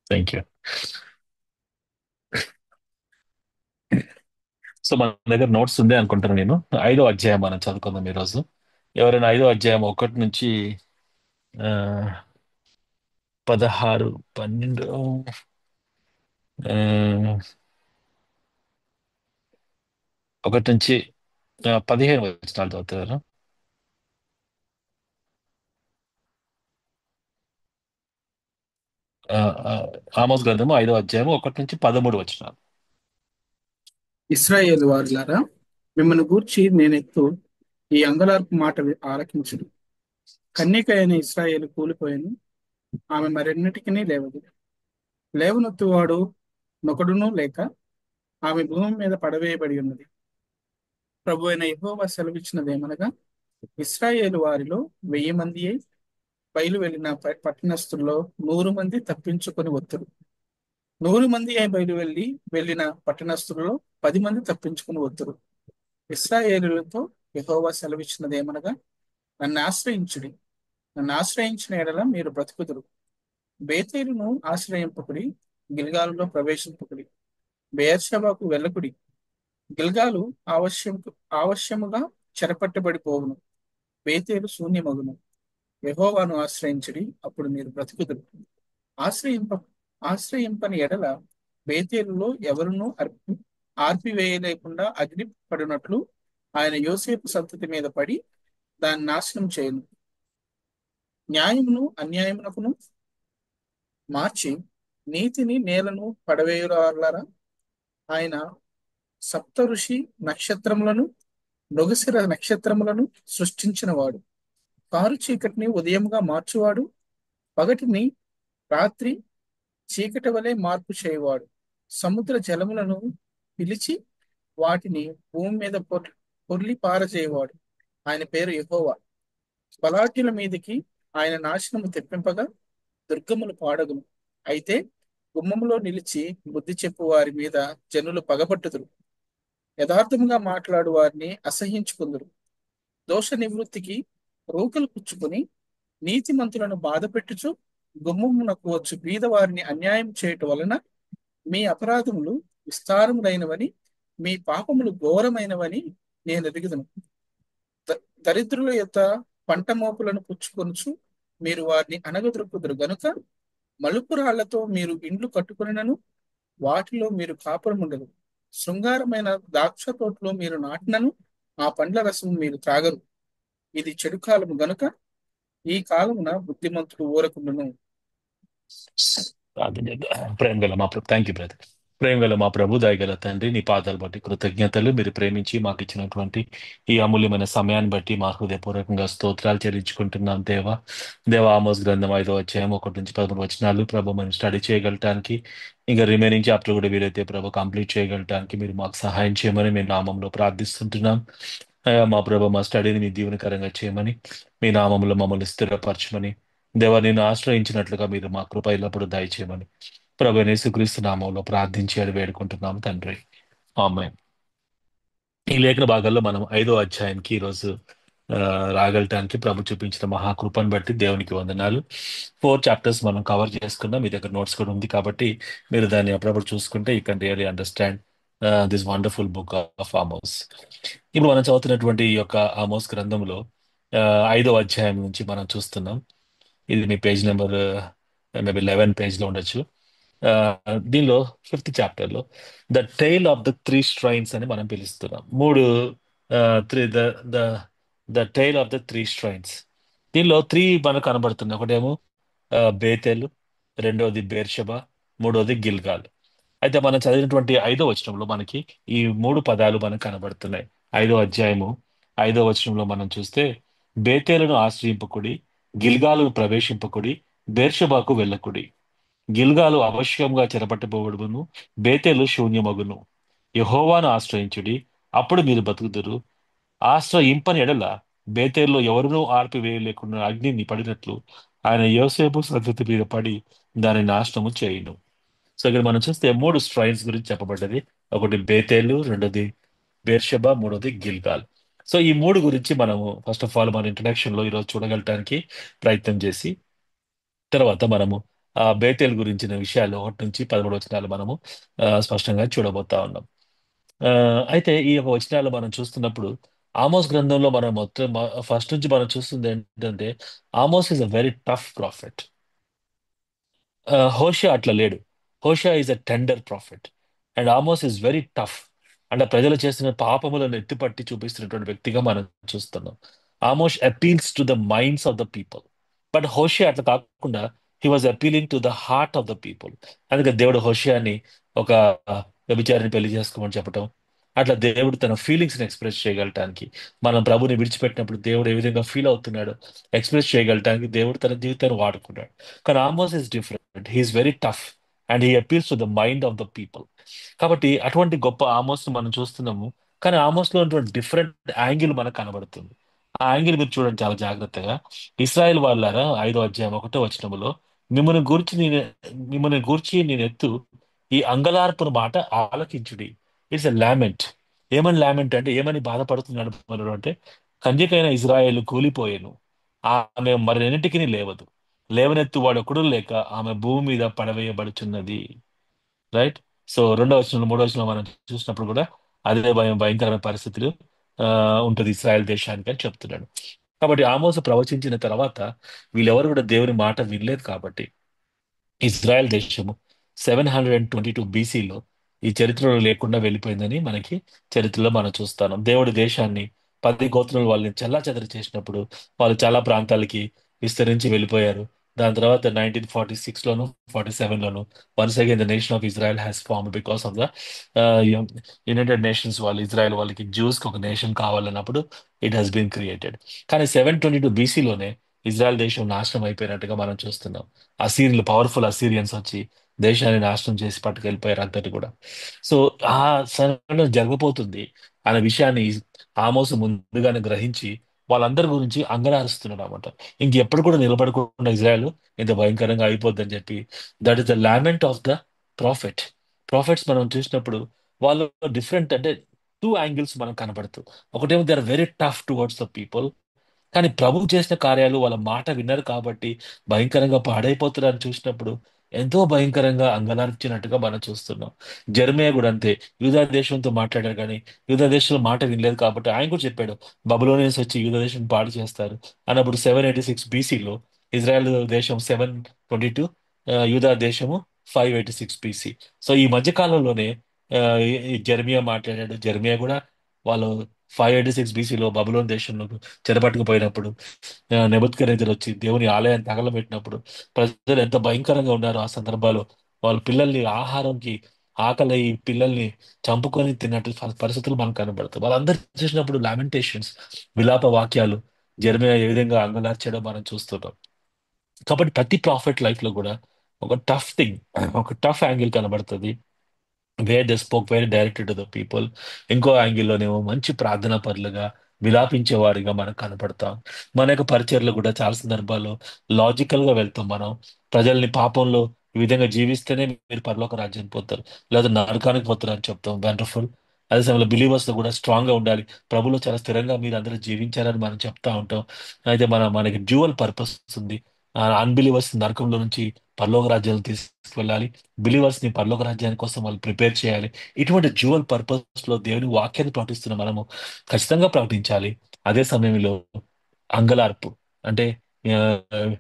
Thank you. So మన దగ్గర notes ఉంది అనుకుంటాను నేను. 5వ అధ్యాయం మనం చదువుకుందాం ఈరోజు. ఎవరైనా 5వ అధ్యాయం 1 నుంచి ఆ, 16, 12, ఆ, 1 నుంచి 15 వచనాలు చదువుతారు. ఆ, ఆ, ఆమోస్ గ్రంథము 5వ అధ్యాయం 1 నుంచి 13 వచనాలు. ఇశ్రాయేలు వారులారా, మిమ్మల్ని గూర్చి నేనెత్తు ఈ అంగలార్పు మాట ఆలకించుడు. కన్యక అయిన ఇశ్రాయేలు కూలిపోయాను, ఆమె మరెన్నటికీ లేవదు. లేవనొత్తువాడు నొకడును లేక, ఆమె భూమి మీద పడవేయబడి ఉన్నది. ప్రభు అయిన యెహోవా సెలవిచ్చినదేమనగా, ఇశ్రాయేలు వారిలో 1000 మంది బయలు వెళ్లిన పట్టణస్థుల్లో 100 మంది తప్పించుకొని వత్తురు. 100 మంది బయలు వెళ్ళిన పట్టణస్థుల్లో 10 మంది తప్పించుకొని వత్తురు. ఇశ్రాయేలులతో యెహోవా సెలవిచ్చినదేమనగా, నన్ను ఆశ్రయించుడి. నన్ను ఆశ్రయించిన ఎడల మీరు బ్రతుకుదురు. బేతేలును ఆశ్రయింపకుడి, గిల్గాలులో ప్రవేశింపకుడి. బెయేర్షెబాకు వెళ్ళకుడి. గిల్గాలు ఆవశ్యముగా చెరపట్టబడిపోవును. బేతేలు శూన్యమగును. యెహోవాను ఆశ్రయించుడి, అప్పుడు మీరు బ్రతుకుదురు. ఆశ్రయింప ఆశ్రయింపని ఎడల బేతేలులో ఎవరునూ ఆర్పివేయలేకుండా అగ్ని పడినట్లు ఆయన యోసేపు సంతతి మీద పడి దాన్ని నాశనం చేయను. న్యాయమును అన్యాయమునకును మార్చి నీతిని నేలను పడవేయులారా. ఆయన సప్త ఋషి నక్షత్రములను, నొగసిర నక్షత్రములను సృష్టించిన వాడు. కారు చీకటిని ఉదయముగా మార్చువాడు, పగటిని రాత్రి చీకటి వలె మార్పు చేయవాడు. సముద్ర జలములను పిలిచి వాటిని భూమి మీద పొర్లి పారజేయవాడు. ఆయన పేరు యెహోవా. బలాఢ్యుల మీదికి ఆయన నాశనము తెప్పింపగా దుర్గములు పాడగును. అయితే గుమ్మములో నిలిచి బుద్ధి చెప్పు వారి మీద జనులు పగపట్టుదురు. యథార్థముగా మాట్లాడు వారిని అసహ్యించుకుందురు. దోష నివృత్తికి రూకలు పుచ్చుకొని నీతిమంతులను బాధపెట్టుచు గుమ్మమునకు వచ్చు బీద వారిని అన్యాయం చేయటం వలన మీ అపరాధములు విస్తారములైనవని, మీ పాపములు ఘోరమైనవని నేను ఎరుగుదును. దరిద్రుల యొక్క పంట మోపులను పుచ్చుకొనుచు మీరు వారిని అణగదొరుకుదురు గనుక, మలుపు రాళ్లతో మీరు ఇండ్లు కట్టుకొనినను వాటిలో మీరు కాపురం ఉండరు. శృంగారమైన ద్రాక్ష తోటలో మీరు నాటినను ఆ పండ్ల రసం మీరు త్రాగరు. ఇది చెడు కాలము గనుక ఈ కాలమున బుద్ధిమంతుడు ఊరకుండును. ప్రార్థన చేద్దాం. ప్రేమ గల మా ప్రభు, థ్యాంక్ యూ బ్రదర్. ప్రేమ గల మా ప్రభు, దయగల తండ్రి, నీ పాదాలు బట్టి కృతజ్ఞతలు. మీరు ప్రేమించి మాకు ఇచ్చినటువంటి ఈ అమూల్యమైన సమయాన్ని బట్టి మా హృదయపూర్వకంగా స్తోత్రాలు చెల్లించుకుంటున్నాం దేవా. ఆమోస్ గ్రంథం 5వ అధ్యాయం 1 నుంచి 13 వచనాలు ప్రభు మనం స్టడీ చేయగలటానికి, ఇంకా రిమైనింగ్ చాప్టర్ కూడా వీలైతే ప్రభు కంప్లీట్ చేయగలటానికి మీరు మాకు సహాయం చేయమని మీ నామంలో ప్రార్థిస్తుంటున్నాం. అయ్యా మా ప్రభు, మా స్టడీని మీ దీవెనకరంగా చేయమని, మీ నామంలో మమ్మల్ని స్థిరపరచమని, దేవా నేను ఆశ్రయించినట్లుగా మీరు మా కృప ఎల్లప్పుడూ దయచేయమని ప్రభు యేసుక్రీస్తు నామంలో ప్రార్థించి అడి వేడుకుంటున్నాము తండ్రి. ఆమేన్. ఈ లేఖన భాగాల్లో మనం 5వ అధ్యాయానికి ఈరోజు ఆ, రాగలటానికి ప్రభు చూపించిన మహాకృపను బట్టి దేవునికి వందనాలు. 4 చాప్టర్స్ మనం కవర్ చేసుకున్నాం. మీ దగ్గర నోట్స్ కూడా ఉంది కాబట్టి మీరు దాన్ని అప్పుడప్పుడు చూసుకుంటే you can really understand this wonderful book of Amos. ఇప్పుడు మనం చదువుతున్నటువంటి ఈ యొక్క ఆమోస్ గ్రంథంలో ఆ, 5వ అధ్యాయం నుంచి మనం చూస్తున్నాం. ఇది మీ పేజ్ నెంబర్ మేబీ 11 పేజ్లో ఉండొచ్చు. ఆ, దీనిలో 5th చాప్టర్లో the tile of the 3 strains అని మనం పిలుస్తున్నాం. మూడు three the the the tile of the 3 strains. దీనిలో త్రీ మనకు కనబడుతుంది. ఒకటేమో బేతేలు, రెండవది బేర్షెబా, మూడవది గిల్గాల్. అయితే మనం చదివినటువంటి 5వ వచనంలో మనకి ఈ మూడు పదాలు మనకు కనబడుతున్నాయి. 5వ అధ్యాయము 5వ వచనంలో మనం చూస్తే బేతేలును ఆశ్రయింపకుడి, గిల్గాలును ప్రవేశింపకుడి, బేర్షెబాకు వెళ్ళకుడి. గిల్గాలు అవశ్యంగా చెరపట్టబడును, బేతేలు శూన్యమగును. యెహోవాను ఆశ్రయించుడి, అప్పుడు మీరు బతుకుదురు. ఆశ్రయింపని ఎడల బేతేల్లో ఎవరునూ ఆర్పివేయలేకుండా అగ్నిని పడినట్లు ఆయన యోసేపు సంతతి మీద పడి దాని నాశనము చేయును. సో ఇక్కడ మనం చూస్తే మూడు స్ట్రైన్స్ గురించి చెప్పబడ్డది. ఒకటి బేతేలు, రెండోది బేర్షెబా, మూడోది గిల్గాల్. సో ఈ మూడు గురించి మనము ఫస్ట్ ఆఫ్ ఆల్ మన ఇంట్రడక్షన్ లో ఈరోజు చూడగలటానికి ప్రయత్నం చేసి తర్వాత మనము ఆ బేతేలు గురించిన విషయాలు 1 నుంచి 13 వచనాలు మనము స్పష్టంగా చూడబోతా ఉన్నాం. ఆ, అయితే ఈ యొక్క వచనాలు మనం చూస్తున్నప్పుడు ఆమోస్ గ్రంథంలో మనం మొత్తం ఫస్ట్ నుంచి మనం చూస్తుంది ఏంటంటే Amos is a very tough profit. Hosea అట్లా లేడు. Hosea is a tender profit and Amos is very tough. అంటే ప్రజలు చేసిన పాపములను ఎత్తిపట్టి చూపిస్తున్నటువంటి వ్యక్తిగా మనం చూస్తున్నాం. Amos appeals to the minds of the people. But Hosea అట్లా కాకుండా he was appealing to the heart of the people. అందుకే దేవుడు హోషియాని ఒక వ్యభిచారిని పెళ్లి చేసుకోమని చెప్పటం, అట్లా దేవుడు తన ఫీలింగ్స్ ని ఎక్స్ప్రెస్ చేయగలటానికి, మనం ప్రభుని విడిచిపెట్టినప్పుడు దేవుడు ఏ విధంగా ఫీల్ అవుతున్నాడో ఎక్స్ప్రెస్ చేయగలటానికి దేవుడు తన జీవితాన్ని వాడుకున్నాడు. కానీ Amos is different. He is very tough and he appeals to the mind of the people. కాబట్టి అటువంటి గొప్ప ఆమోస్ మనం చూస్తున్నాము. కానీ ఆమోస్ లో ఉన్నటువంటి డిఫరెంట్ యాంగిల్ మనకు కనబడుతుంది. ఆ యాంగిల్ మీరు చూడండి చాలా జాగ్రత్తగా. ఇస్రాయేల్ వాళ్ళారా 5వ అధ్యాయం 1వ వచనములో, మిమ్మల్ని గూర్చి నేను మిమ్మల్ని గూర్చి నేను ఎత్తు ఈ అంగలార్పున మాట ఆలకించుడి. It's a lament. ఏమని లామెంట్ అంటే ఏమని బాధపడుతున్నాడు మనడు అంటే, కన్యకైన ఇజ్రాయేల్ కూలిపోయాను, ఆమె మరెన్నిటికీ లేవదు, లేవనెత్తు వాడొకడు లేక ఆమె భూమి మీద పడవేయబడుచున్నది. రైట్. సో 2వ వచనం 3వ వచనం మనం చూసినప్పుడు కూడా అదే భయంకరమైన పరిస్థితులు ఆ ఉంటుంది ఇస్రాయల్ దేశానికి అని చెప్తున్నాడు. కాబట్టి ఆమోసు ప్రవచించిన తర్వాత వీళ్ళెవరు కూడా దేవుని మాట వినలేదు. కాబట్టి ఇజ్రాయెల్ దేశము 722 BCలో ఈ చరిత్రలో లేకుండా వెళ్ళిపోయిందని మనకి చరిత్రలో మనం చూస్తాం. దేవుడి దేశాన్ని 10 గోత్రాలు వాళ్ళని చెల్లాచెదరు చేసినప్పుడు వాళ్ళు చాలా ప్రాంతాలకి విస్తరించి వెళ్ళిపోయారు. దాని తర్వాత 1946లోను 47లోను once again the nation of Israel has form because of the united nations. వాళ్ళు ఇజ్రాయెల్ వాళ్ళకి జ్యూస్కి ఒక నేషన్ కావాలన్నప్పుడు ఇట్ హస్ బీన్ క్రియేటెడ్. కానీ 722 BCలోనే ఇజ్రాయెల్ దేశం నాశనం అయిపోయినట్టుగా మనం చూస్తున్నాం. పవర్ఫుల్ అసీరియన్స్ వచ్చి దేశాన్ని నాశనం చేసి పట్టుకెళ్ళిపోయారు అంతటి కూడా. సో ఆ సంఘటన జరగబోతుంది అనే విషయాన్ని ఆమోసు ముందుగానే గ్రహించి వాళ్ళందరి గురించి అంగలారుస్తున్నాడు అన్నమాట. ఇంకెప్పుడు కూడా నిలబడకుండా ఇజ్రాయెల్ ఇంత భయంకరంగా అయిపోద్దని చెప్పి. That is the lament of the profit. Profits మనం చూసినప్పుడు వాళ్ళు డిఫరెంట్, అంటే 2 యాంగిల్స్ మనకు కనబడుతుంది. ఒకటేమో they are very tough towards the people, కానీ ప్రభు చేసిన కార్యాలు వాళ్ళ మాట విన్నారు కాబట్టి భయంకరంగా పాడైపోతున్నారని చూసినప్పుడు ఎంతో భయంకరంగా అంగలార్చినట్టుగా మనం చూస్తున్నాం. జెర్మియా కూడా అంతే. యూదా దేశంతో మాట్లాడారు కానీ యూదా దేశంలో మాట వినలేదు కాబట్టి ఆయన కూడా చెప్పాడు, బబులోనియన్స్ వచ్చి యూదా దేశం పాడు చేస్తారు అన్నప్పుడు 786 BCలో ఇజ్రాయెల్ దేశం 722, యూదా దేశము 586 BC. సో ఈ మధ్య కాలంలోనే ఈ జెర్మియా మాట్లాడాడు. జెర్మియా కూడా వాళ్ళు 586 BCలో బబులోన్ దేశంలో చెరపట్టుకుపోయినప్పుడు నెబుకద్నెజర్ వచ్చి దేవుని ఆలయాన్ని తగలబెట్టినప్పుడు ప్రజలు ఎంత భయంకరంగా ఉన్నారో ఆ సందర్భాల్లో. వాళ్ళ పిల్లల్ని ఆహారంకి ఆకలి పిల్లల్ని చంపుకొని తిన్నట్టు పరిస్థితులు మనకు కనబడతాయి. వాళ్ళందరూ చేసినప్పుడు లామెంటేషన్స్, విలాప వాక్యాలు, జెర్మియా ఏ విధంగా అంగలార్చడం మనం చూస్తున్నాం. కాబట్టి ప్రతి ప్రాఫిట్ లైఫ్ లో కూడా ఒక టఫ్ థింగ్, ఒక టఫ్ యాంగిల్ కనబడుతుంది. Where they spoke very directed to the people. ఇంకో యాంగిల్లోనేమో మంచి ప్రార్థనా పరులుగా విలాపించే వారిగా మనకు కనపడతాం. మన యొక్క పరిచర్లు కూడా చాలా సందర్భాల్లో లాజికల్ గా వెళ్తాం. మనం ప్రజల్ని పాపంలో ఈ విధంగా జీవిస్తేనే మీరు పరలోక రాజ్యానికి పోతారు, లేదా నరకానికి పోతారు అని చెప్తాం. వండర్ఫుల్. అదే సమయంలో బిలీవర్స్ లో కూడా స్ట్రాంగ్ గా ఉండాలి, ప్రభులో చాలా స్థిరంగా మీరు అందరూ జీవించాలని మనం చెప్తా ఉంటాం. అయితే మనకి డ్యూయల్ పర్పస్ ఉంది. అన్బిలీవర్స్ నరకంలో నుంచి పరలోక రాజ్యాలు తీసుకువెళ్ళాలి, బిలీవర్స్ ని పరలోక రాజ్యాని కోసం వాళ్ళు ప్రిపేర్ చేయాలి. ఇటువంటి డ్యూయల్ పర్పస్ లో దేవుని వాక్యాన్ని ప్రకటిస్తున్న మనము ఖచ్చితంగా ప్రకటించాలి. అదే సమయంలో అంగలార్పు అంటే ఆ,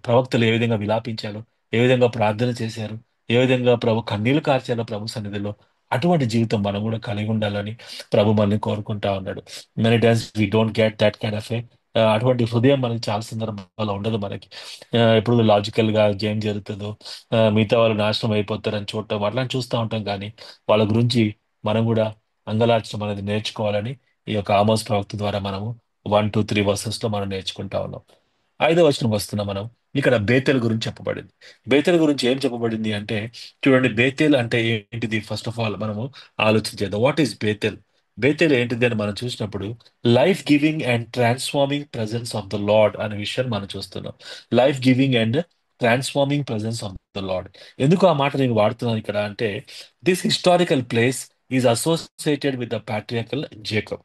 ప్రవక్తలు ఏ విధంగా విలాపించారు, ఏ విధంగా ప్రార్థన చేశారు, ఏ విధంగా ప్రభు కన్నీళ్లు కార్చారో ప్రభు సన్నిధిలో, అటువంటి జీవితం మనం కూడా కలిగి ఉండాలని ప్రభు మనల్ని కోరుకుంటా ఉన్నాడు. Many times we don't get that kind of అటువంటి హృదయం మనకి చాలా సందర్భాల్లో ఉండదు మనకి. ఎప్పుడు లాజికల్ గా ఏం జరుగుతుందో, మిగతా వాళ్ళు నాశనం అయిపోతారని చూడటం అట్లా చూస్తూ ఉంటాం. కానీ వాళ్ళ గురించి మనం కూడా అంగలార్చడం అనేది నేర్చుకోవాలని ఈ యొక్క ఆమోస్ ప్రవక్త ద్వారా మనము 1 2 3 వర్సెస్ లో మనం నేర్చుకుంటా ఉన్నాం. 5వ వచనం వస్తున్నాం మనం. ఇక్కడ బేతెల్ గురించి చెప్పబడింది. బేతెల్ గురించి ఏం చెప్పబడింది అంటే, చూడండి బేతెల్ అంటే ఏంటిది. ఫస్ట్ ఆఫ్ ఆల్ మనము ఆలోచించేద్దాం. What is Bethel? బేతెల్ ఏంటిది అని మనం చూసినప్పుడు life giving and transforming presence of the lord అనే విషయాన్ని మనం చూస్తున్నాం. Life giving and transforming presence of the lord. ఎందుకు ఆ మాట నేను వాడుతున్నాను ఇక్కడ అంటే, this historical place is associated with the patriarchal Jacob.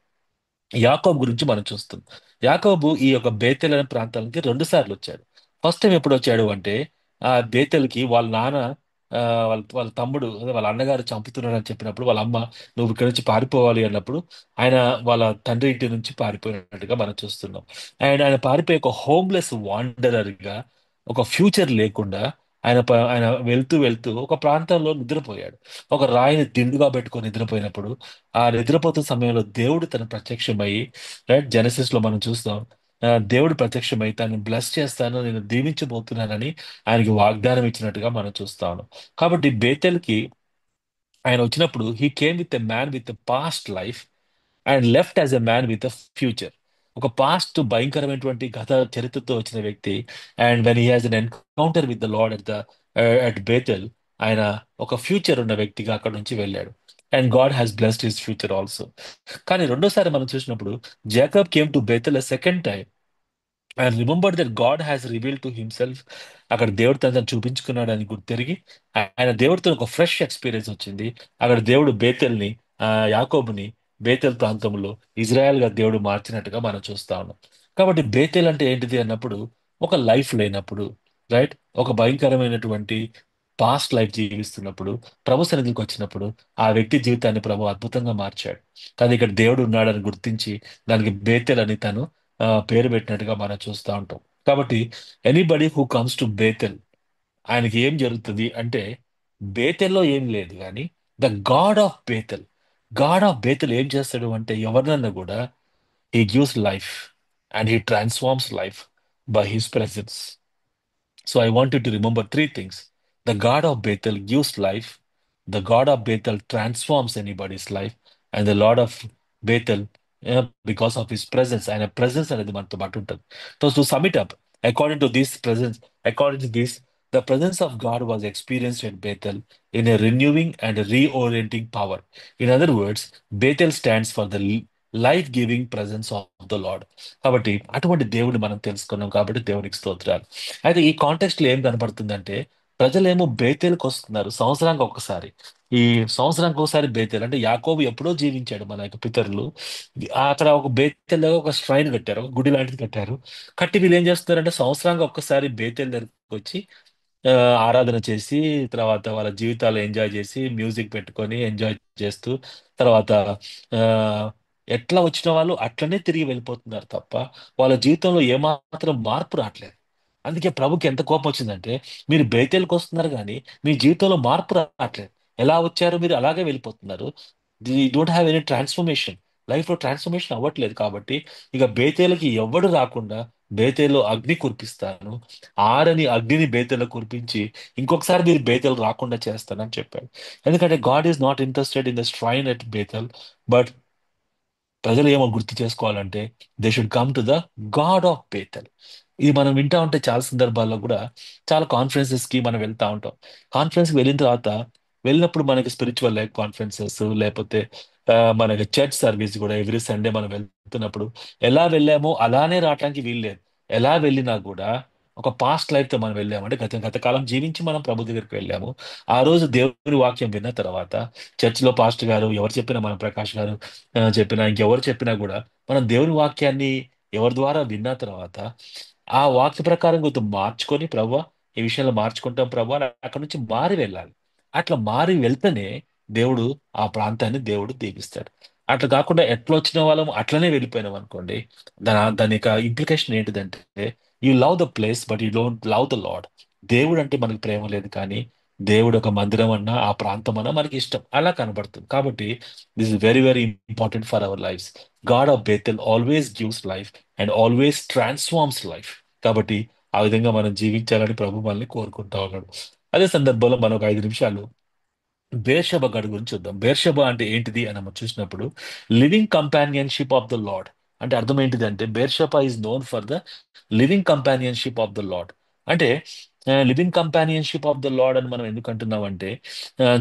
యాకోబు గురించి మనం చూస్తాం. యాకోబు ఈ యొక్క బేతెల్ అనే ప్రాంతానికి 2 సార్లు వచ్చాడు. ఫస్ట్ టైం ఎప్పుడు వచ్చాడు అంటే ఆ బేతెల్కి వాళ్ళ నాన్న, వాళ్ళ వాళ్ళ తమ్ముడు అదే వాళ్ళ అన్నగారు చంపుతున్నాడు అని చెప్పినప్పుడు వాళ్ళ అమ్మ నువ్వు ఇక్కడి నుంచి పారిపోవాలి అన్నప్పుడు ఆయన వాళ్ళ తండ్రి ఇంటి నుంచి పారిపోయినట్టుగా మనం చూస్తున్నాం. అండ్ ఆయన పారిపోయి ఒక హోమ్లెస్ వాండరర్ గా, ఒక ఫ్యూచర్ లేకుండా ఆయన వెళ్తూ వెళ్తూ ఒక ప్రాంతంలో నిద్రపోయాడు. ఒక రాయిని దిండుగా పెట్టుకొని నిద్రపోయినప్పుడు, ఆ నిద్రపోతున్న సమయంలో దేవుడు తన ప్రత్యక్షమయ్యి, రైట్ జెనసిస్ లో మనం చూస్తాం, దేవుడు ప్రత్యక్షమై తను బ్లెస్ చేస్తాను, నేను దీవించబోతున్నానని ఆయనకి వాగ్దానం ఇచ్చినట్టుగా మనం చూస్తాము. కాబట్టి బేతెల్కి ఆయన వచ్చినప్పుడు he came with a man with a past life and left as a man with a future. ఒక పాస్ట్ భయంకరమైనటువంటి గత చరిత్రతో వచ్చిన వ్యక్తి, and when he has an encounter with the lord at Bethel, ఆయన ఒక ఫ్యూచర్ ఉన్న వ్యక్తిగా అక్కడ నుంచి వెళ్ళాడు. And God has blessed his future also. కానీ రెండోసారి మనం చూసినప్పుడు Jacob came to Bethel a second time and remember that God has reveal to himself. అక్కడ దేవుడు తనను చూపించుకున్నాడు అని గుర్తెరిగి ఆయన దేవుడితో ఒక ఫ్రెష్ ఎక్స్పీరియన్స్ వచ్చింది. అక్కడ దేవుడు బేతెల్ని, యాకోబుని బేతెల్ ప్రాంతంలో ఇజ్రాయెల్ గా దేవుడు మార్చినట్టుగా మనం చూస్తా ఉన్నాం. కాబట్టి బేతెల్ అంటే ఏంటిది అన్నప్పుడు, ఒక లైఫ్ లేనప్పుడు, రైట్, ఒక భయంకరమైనటువంటి పాస్ట్ లైఫ్ జీవిస్తున్నప్పుడు ప్రభు సన్నిధికి వచ్చినప్పుడు ఆ వ్యక్తి జీవితాన్ని ప్రభు అద్భుతంగా మార్చాడు. కానీ ఇక్కడ దేవుడు ఉన్నాడని గుర్తించి దానికి బేతెల్ అని తను పేరు పెట్టినట్టుగా మనం చూస్తూ ఉంటాం. కాబట్టి anybody who comes to Bethel, ఆయనకి ఏం జరుగుతుంది అంటే, బేతెల్లో ఏం లేదు కానీ ద గాడ్ ఆఫ్ బేతెల్ ఏం చేస్తాడు అంటే, ఎవరినన్నా కూడా he gives life and he transforms life by his presence. So I want you to remember three things. The God of Bethel gives life, the God of Bethel transforms anybody's life, and the Lord of Bethel, because of his presence, and a presence అనేది మనతో పాటు ఉంటుంది. So to sum it up, according to this, the presence of God was experienced at Bethel in a renewing and a reorienting power. In other words, Bethel stands for the life-giving presence of the Lord. కాబట్టి అటువంటి దేవుడిని మనం తెలుసుకున్నాం కాబట్టి దేవునికి స్తోత్రాలు. అయితే ఈ కాంటెక్స్ట్ లో ఏం కనపడుతుందంటే, ప్రజలేమో బేతేలుకు వస్తున్నారు సంవత్సరానికి ఒక్కసారి. ఈ సంవత్సరానికి ఒకసారి బేతేలు అంటే యాకోబు ఎప్పుడో జీవించాడు మన యొక్క పితరులు. అక్కడ ఒక బేతేల్ దగ్గర ఒక ష్రైన్ కట్టారు, ఒక గుడి లాంటిది కట్టారు. కట్టి వీళ్ళు ఏం చేస్తున్నారంటే సంవత్సరానికి ఒక్కసారి బేతేల్ దగ్గరకు వచ్చి ఆ, ఆరాధన చేసి, తర్వాత వాళ్ళ జీవితాలు ఎంజాయ్ చేసి, మ్యూజిక్ పెట్టుకొని ఎంజాయ్ చేస్తూ, తర్వాత ఆ ఎట్లా వచ్చిన వాళ్ళు అట్లనే తిరిగి వెళ్ళిపోతున్నారు తప్ప వాళ్ళ జీవితంలో ఏమాత్రం మార్పు రావట్లేదు. అందుకే ప్రభుకి ఎంత కోపం వచ్చిందంటే, మీరు బేతేలకు వస్తున్నారు కానీ మీ జీవితంలో మార్పు రావట్లేదు. ఎలా వచ్చారో మీరు అలాగే వెళ్ళిపోతున్నారు. Don't have any transformation. Life లో ట్రాన్స్ఫర్మేషన్ అవ్వట్లేదు. కాబట్టి ఇక బేతేలకి ఎవ్వడు రాకుండా బేతేలో అగ్ని కురిపిస్తాను, ఆరని అగ్నిని బేతేలో కురిపించి ఇంకొకసారి మీరు బేతేలు రాకుండా చేస్తానని చెప్పాడు. ఎందుకంటే God is not interested in the strain at Bethel, but ప్రజలు ఏమో గుర్తు చేసుకోవాలంటే they should come to the God of Bethel. ఇది మనం వింటా ఉంటే చాలా సందర్భాల్లో కూడా చాలా కాన్ఫరెన్సెస్ కి మనం వెళ్తా ఉంటాం. కాన్ఫరెన్స్ కి వెళ్ళిన తర్వాత వెళ్ళినప్పుడు మనకి స్పిరిచువల్ లైఫ్ కాన్ఫరెన్సెస్ లేకపోతే మనకి చర్చ్ సర్వీస్ కూడా ఎవ్రీ సండే మనం వెళ్తున్నప్పుడు ఎలా వెళ్ళామో అలానే రావడానికి వీలు లేదు. ఎలా వెళ్ళినా కూడా ఒక పాస్ట్ లైఫ్ తో మనం వెళ్ళాము అంటే గత కాలం జీవించి మనం ప్రభు దగ్గరికి వెళ్ళాము. ఆ రోజు దేవుని వాక్యం విన్న తర్వాత చర్చ్ లో పాస్టర్ గారు ఎవరు చెప్పినా, మన ప్రకాష్ గారు చెప్పినా, ఇంకెవరు చెప్పినా కూడా మనం దేవుని వాక్యాన్ని ఎవరి ద్వారా విన్న తర్వాత ఆ వాక్య ప్రకారం కొంచెం మార్చుకొని, ప్రభు ఈ విషయంలో మార్చుకుంటాం ప్రభు అని అక్కడ నుంచి మారి వెళ్ళాలి. అట్లా మారి వెళ్తేనే దేవుడు ఆ ప్రాంతాన్ని దేవుడు దీవిస్తాడు. అట్లా కాకుండా ఎట్లా వచ్చిన వాళ్ళం అట్లనే వెళ్ళిపోయినాం అనుకోండి, దాని యొక్క ఇంప్లికేషన్ ఏంటిదంటే, you love the place but you don't love the lord. దేవుడు అంటే మనకి ప్రేమ లేదు కానీ దేవుడు ఒక మందిరం అన్నా ఆ ప్రాంతం అన్నా మనకి ఇష్టం అలా కనబడుతుంది. కాబట్టి this is very very important for our lifes. God of Bethel always gives life and always transforms life. కాబట్టి ఆ విధంగా మనం జీవించాలని ప్రభు మనల్ని కోరుకుంటా ఉన్నాడు. అదే సందర్భంలో మనం ఒక 5 నిమిషాలు బేర్షెబ గడు గురించి చూద్దాం. బేర్షెబ అంటే ఏంటిది అని మనం చూసినప్పుడు, living companionship of the lord. అంటే అర్థం ఏంటిది అంటే, Beersheba is known for the living companionship of the lord. అంటే living companionship of the lord అని మనం ఎందుకు అంటున్నాం అంటే,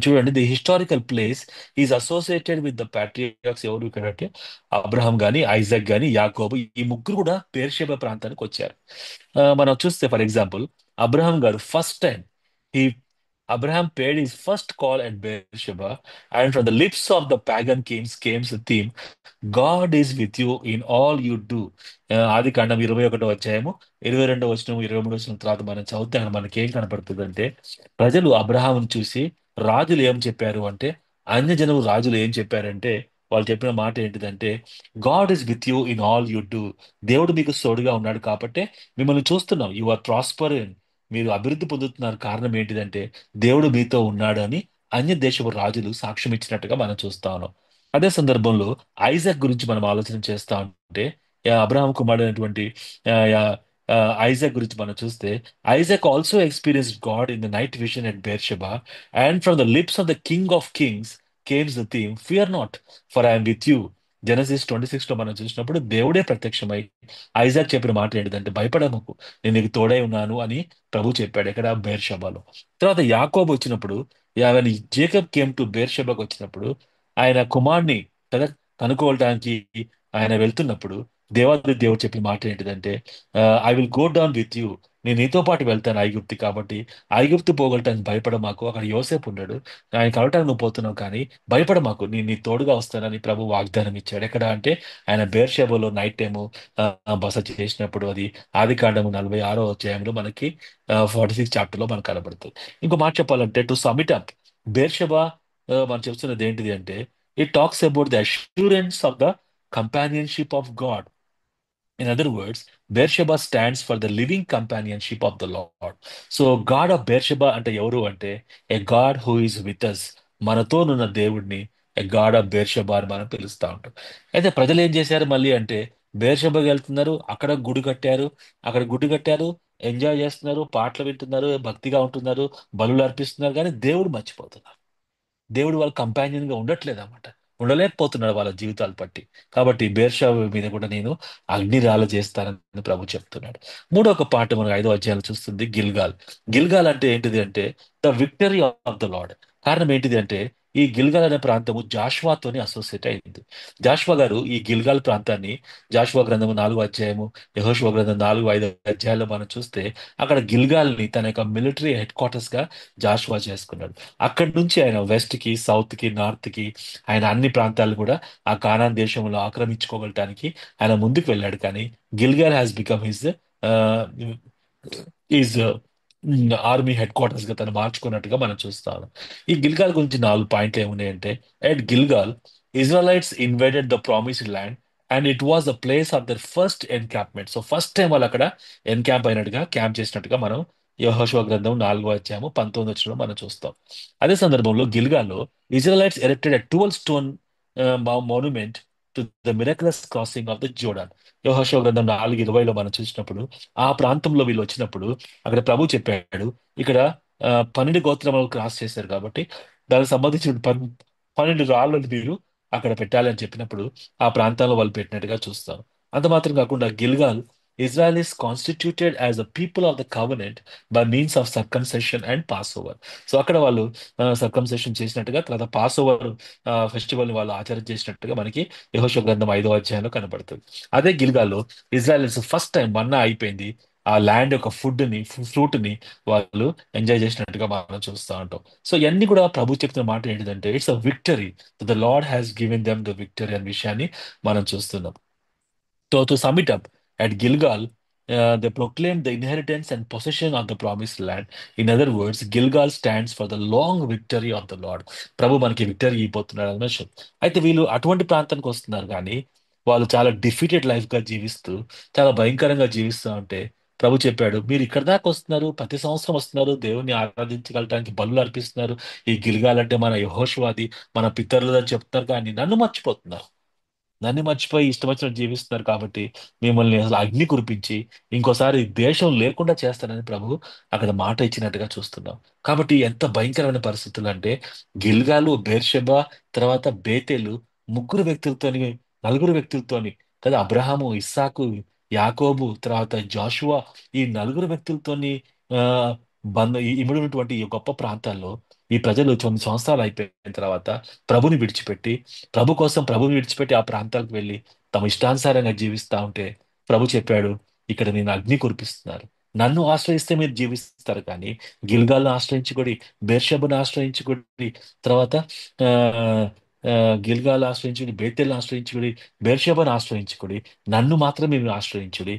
చూడండి, the historical place is associated with the patriarchs. ఎవరు ఇక్కడ అంటే అబ్రహాం గాని, ఐజాక్ గాని, యాకోబు, ఈ ముగ్గురు కూడా బేర్షెబ ప్రాంతానికి వచ్చారు. మనం చూస్తే ఫర్ ఎగ్జాంపుల్ అబ్రహాం గారు first time Abraham paid his first call at Beersheba, and from the lips of the pagan kings came the theme, God is with you in all you do. ఆది కాండం 21వ అధ్యాయము 22వ వచనం 23వ వచనం తర్వాత మనం చదివితే అక్కడ మనకి ఏం కనపడుతుంది అంటే, ప్రజలు అబ్రహామును చూసి రాజులు ఏం చెప్పారు అంటే, అన్యజనులు రాజులు ఏం చెప్పారంటే, వాళ్ళు చెప్పిన మాట ఏంటిదంటే, God is with you in all you do. దేవుడు మీకు తోడుగా ఉన్నాడు కాబట్టి మిమ్మల్ని చూస్తున్నాం, యు ఆర్ ప్రాస్పర్, మీరు అభివృద్ధి పొందుతున్నారు. కారణం ఏంటిదంటే దేవుడు మీతో ఉన్నాడు అని అన్య దేశపు రాజులు సాక్ష్యం ఇచ్చినట్టుగా మనం చూస్తా ఉన్నాం. అదే సందర్భంలో ఐజాక్ గురించి మనం ఆలోచన చేస్తా ఉంటే, అబ్రహాం కుమారుడైనటువంటి ఆ, యా- ఐజాక్ గురించి మనం చూస్తే, Isaac also experience God in the night vision at Beersheba, and from the lips of the king of kings comes the theme, fear not, for I'm with you. Genesis 26 లో మనం చూసినప్పుడు దేవుడే ప్రత్యక్షమై Isaac చెప్పిన మాట ఏంటిదంటే, భయపడమకు, నేను నీకు తోడై ఉన్నాను అని ప్రభు చెప్పాడు ఎక్కడ, బేర్షెబాలో. తర్వాత యాకోబు వచ్చినప్పుడు, జేకబ్ కేమ్ టు బేర్షెబాకు వచ్చినప్పుడు, ఆయన కుమార్ని కదా కనుక్కోవడానికి ఆయన వెళ్తున్నప్పుడు, దేవాది దేవుడు చెప్పిన మాట ఏంటిదంటే, I will go down with you, నేను నీతో పాటు వెళ్తాను ఐగుప్తి, కాబట్టి ఐగుప్తు పోగొట్టడానికి భయపడమాకు, అక్కడ యోసేపు ఉన్నాడు, ఆయన కలవటానికి నువ్వు పోతున్నావు కానీ భయపడమాకు, నేను నీ తోడుగా వస్తానని ప్రభు వాగ్దానం ఇచ్చాడు. ఎక్కడ అంటే ఆయన బేర్షెబాలో నైట్ టైము బస చేసినప్పుడు, అది ఆది కాండము 46వ అధ్యాయంలో మనకి 46 చాప్టర్లో మనకు కనబడుతుంది. ఇంకో మాట చెప్పాలంటే, టు సమిట్ అప్, బేర్షెబా మనం చెప్తున్నది ఏంటిది అంటే, it talks about the assurance of the companionship of God. In other words, Beersheba stands for the living companionship of the Lord. So, God of Beersheba అంటే ఎవరు అంటే, a God who is with us. మనతోనున్న దేవుడిని a God of Beersheba అని మనం పిలుస్తా ఉంటాం. అయితే ప్రజలు ఏం చేశారు మళ్ళీ అంటే, బేర్షెబాకి వెళ్తున్నారు, అక్కడ గుడి కట్టారు, అక్కడ గుడి కట్టారు, ఎంజాయ్ చేస్తున్నారు, పాటలు వింటున్నారు, భక్తిగా ఉంటున్నారు, బలులు అర్పిస్తున్నారు, కానీ దేవుడు మర్చిపోతున్నారు. దేవుడు వాళ్ళ కంపానియన్ గా ఉండట్లేదు అనమాట, ఉండలేకపోతున్నాడు వాళ్ళ జీవితాలు బట్టి. కాబట్టి బేర్షెబా మీద కూడా నేను అగ్నిరాల చేస్తానని ప్రభు చెప్తున్నాడు. మూడో ఒక పాట మనం 5వ అధ్యాయంలో చూస్తుంది, గిల్గాల్. గిల్గాల్ అంటే ఏంటిది అంటే, the victory of the lord. కారణం ఏంటిది అంటే, ఈ గిల్గాల్ అనే ప్రాంతము జాషువాతోని అసోసియేట్ అయింది. జాషువా గారు ఈ గిల్గాల్ ప్రాంతాన్ని, జాషువా గ్రంథము 4వ అధ్యాయము, యెహోషువ గ్రంథం 4, 5 అధ్యాయాల్లో మనం చూస్తే, అక్కడ గిల్గాల్ ని తన యొక్క మిలిటరీ హెడ్ క్వార్టర్స్ గా జాషువా చేసుకున్నాడు. అక్కడి నుంచి ఆయన వెస్ట్ కి, సౌత్ కి, నార్త్ కి, ఆయన అన్ని ప్రాంతాలు కూడా ఆ కానాన్ దేశంలో ఆక్రమించుకోగలటానికి ఆయన ముందుకు వెళ్ళాడు. కానీ గిల్గాల్ has become is army head quarters గా తను మార్చుకున్నట్టుగా మనం చూస్తాం. ఈ గిల్గాల్ గురించి 4 పాయింట్లు ఏమున్నాయంటే, at Gilgal Israelites invaded the promised land and it was the place of their first encampment. So first time వాళ్ళు అక్కడ ఎన్క్యాంప్ అయినట్టుగా, క్యాంప్ చేసినట్టుగా మనం యెహోషువ గ్రంథం 4వ అధ్యాయము 19వ వచనంలో మనం చూస్తాం. అదే సందర్భంలో గిల్గాల్లో Israelites erected a 12 stone monument to the miraculous crossing of the Jordan. యెహోషువ గ్రంథం 4:20లో మనం చూసినప్పుడు, ఆ ప్రాంతంలో వీళ్ళు వచ్చినప్పుడు అక్కడ ప్రభు చెప్పాడు, ఇక్కడ 12 గోత్రములు క్రాస్ చేశారు కాబట్టి దానికి సంబంధించిన 12 రాళ్ళను మీరు అక్కడ పెట్టాలి అని చెప్పినప్పుడు ఆ ప్రాంతాల్లో వాళ్ళు పెట్టినట్టుగా చూస్తాం. అంత మాత్రం కాకుండా గిల్గాల్, Israel is constituted as a people of the covenant by means of circumcision and pass over. So అక్కడ వాళ్ళు సర్కంసెషన్ చేసినట్టుగా, తర్వాత పాస్ ఓవర్ ఫెస్టివల్ ని వాళ్ళు ఆచరణ చేసినట్టుగా మనకి యెహోషువ గ్రంథం 5వ అధ్యాయంలో కనబడుతుంది. అదే గిల్గాల్లో ఇజ్రాయల్స్ ఫస్ట్ టైం మన్నా అయిపోయింది, ఆ ల్యాండ్ యొక్క ఫుడ్ ని, ఫ్రూట్ ని వాళ్ళు ఎంజాయ్ చేసినట్టుగా మనం చూస్తూ ఉంటాం. సో ఇవన్నీ కూడా ప్రభు చెప్తున్న మాట ఏంటిదంటే, it's a victory, the lord has given them the victory అనే విషయాన్ని మనం చూస్తున్నాం. So to sum it up, at Gilgal, they proclaimed the inheritance and possession of the promised land. In other words, Gilgal stands for the long victory of the Lord. ప్రభు మనకి victory ఇవ్వబోతున్నాడు అన్న విషయం. అయితే వీళ్ళు అటువంటి ప్రాంతానికి వస్తున్నారు కానీ, వాళ్ళు చాలా డిఫీటెడ్ లైఫ్ గా జీవిస్తూ, చాలా భయంకరంగా జీవిస్తూ ఉంటే, ప్రభు చెప్పాడు, మీరు ఇక్కడ దాకా వస్తున్నారు, ప్రతి సంవత్సరం వస్తున్నారు, దేవుని ఆరాధించగలటానికి బలులు అర్పిస్తున్నారు, ఈ గిల్గాల్ అంటే మన యెహోషువాది, మన పితరులు అని చెప్తున్నారు, కానీ నన్ను మర్చిపోతున్నారు. నన్ను మర్చిపోయి ఇష్టం వచ్చినట్టు జీవిస్తున్నారు కాబట్టి మిమ్మల్ని అసలు అగ్ని కురిపించి ఇంకోసారి దేశం లేకుండా చేస్తానని ప్రభు అక్కడ మాట ఇచ్చినట్టుగా చూస్తున్నాం. కాబట్టి ఎంత భయంకరమైన పరిస్థితులు అంటే, గిల్గాలు, బేర్షెబా, తర్వాత బేతేలు, ముగ్గురు వ్యక్తులతోని, నలుగురు వ్యక్తులతోని కదా, అబ్రహాము, ఇస్సాకు, యాకోబు, తర్వాత జాషువా, ఈ నలుగురు వ్యక్తులతోని ఆ ఇమిడినటువంటి ఈ గొప్ప ప్రాంతాల్లో ఈ ప్రజలు 9 సంవత్సరాలు అయిపోయిన తర్వాత ప్రభుని విడిచిపెట్టి, ప్రభుని విడిచిపెట్టి ఆ ప్రాంతాలకు వెళ్ళి తమ ఇష్టానుసారంగా జీవిస్తా ఉంటే ప్రభు చెప్పాడు, ఇక్కడ నేను అగ్ని కురిపిస్తున్నారు, నన్ను ఆశ్రయిస్తే మీరు జీవిస్తారు కానీ గిల్గాల్ను ఆశ్రయించుకోడి, బెర్షెబను ఆశ్రయించుకోడి, తర్వాత ఆ, ఆ, గిల్గాల్ ఆశ్రయించుడి, బేతెల్ని ఆశ్రయించుడి, బెర్షెబను ఆశ్రయించుకోడి, నన్ను మాత్రం మీరు ఆశ్రయించుడి.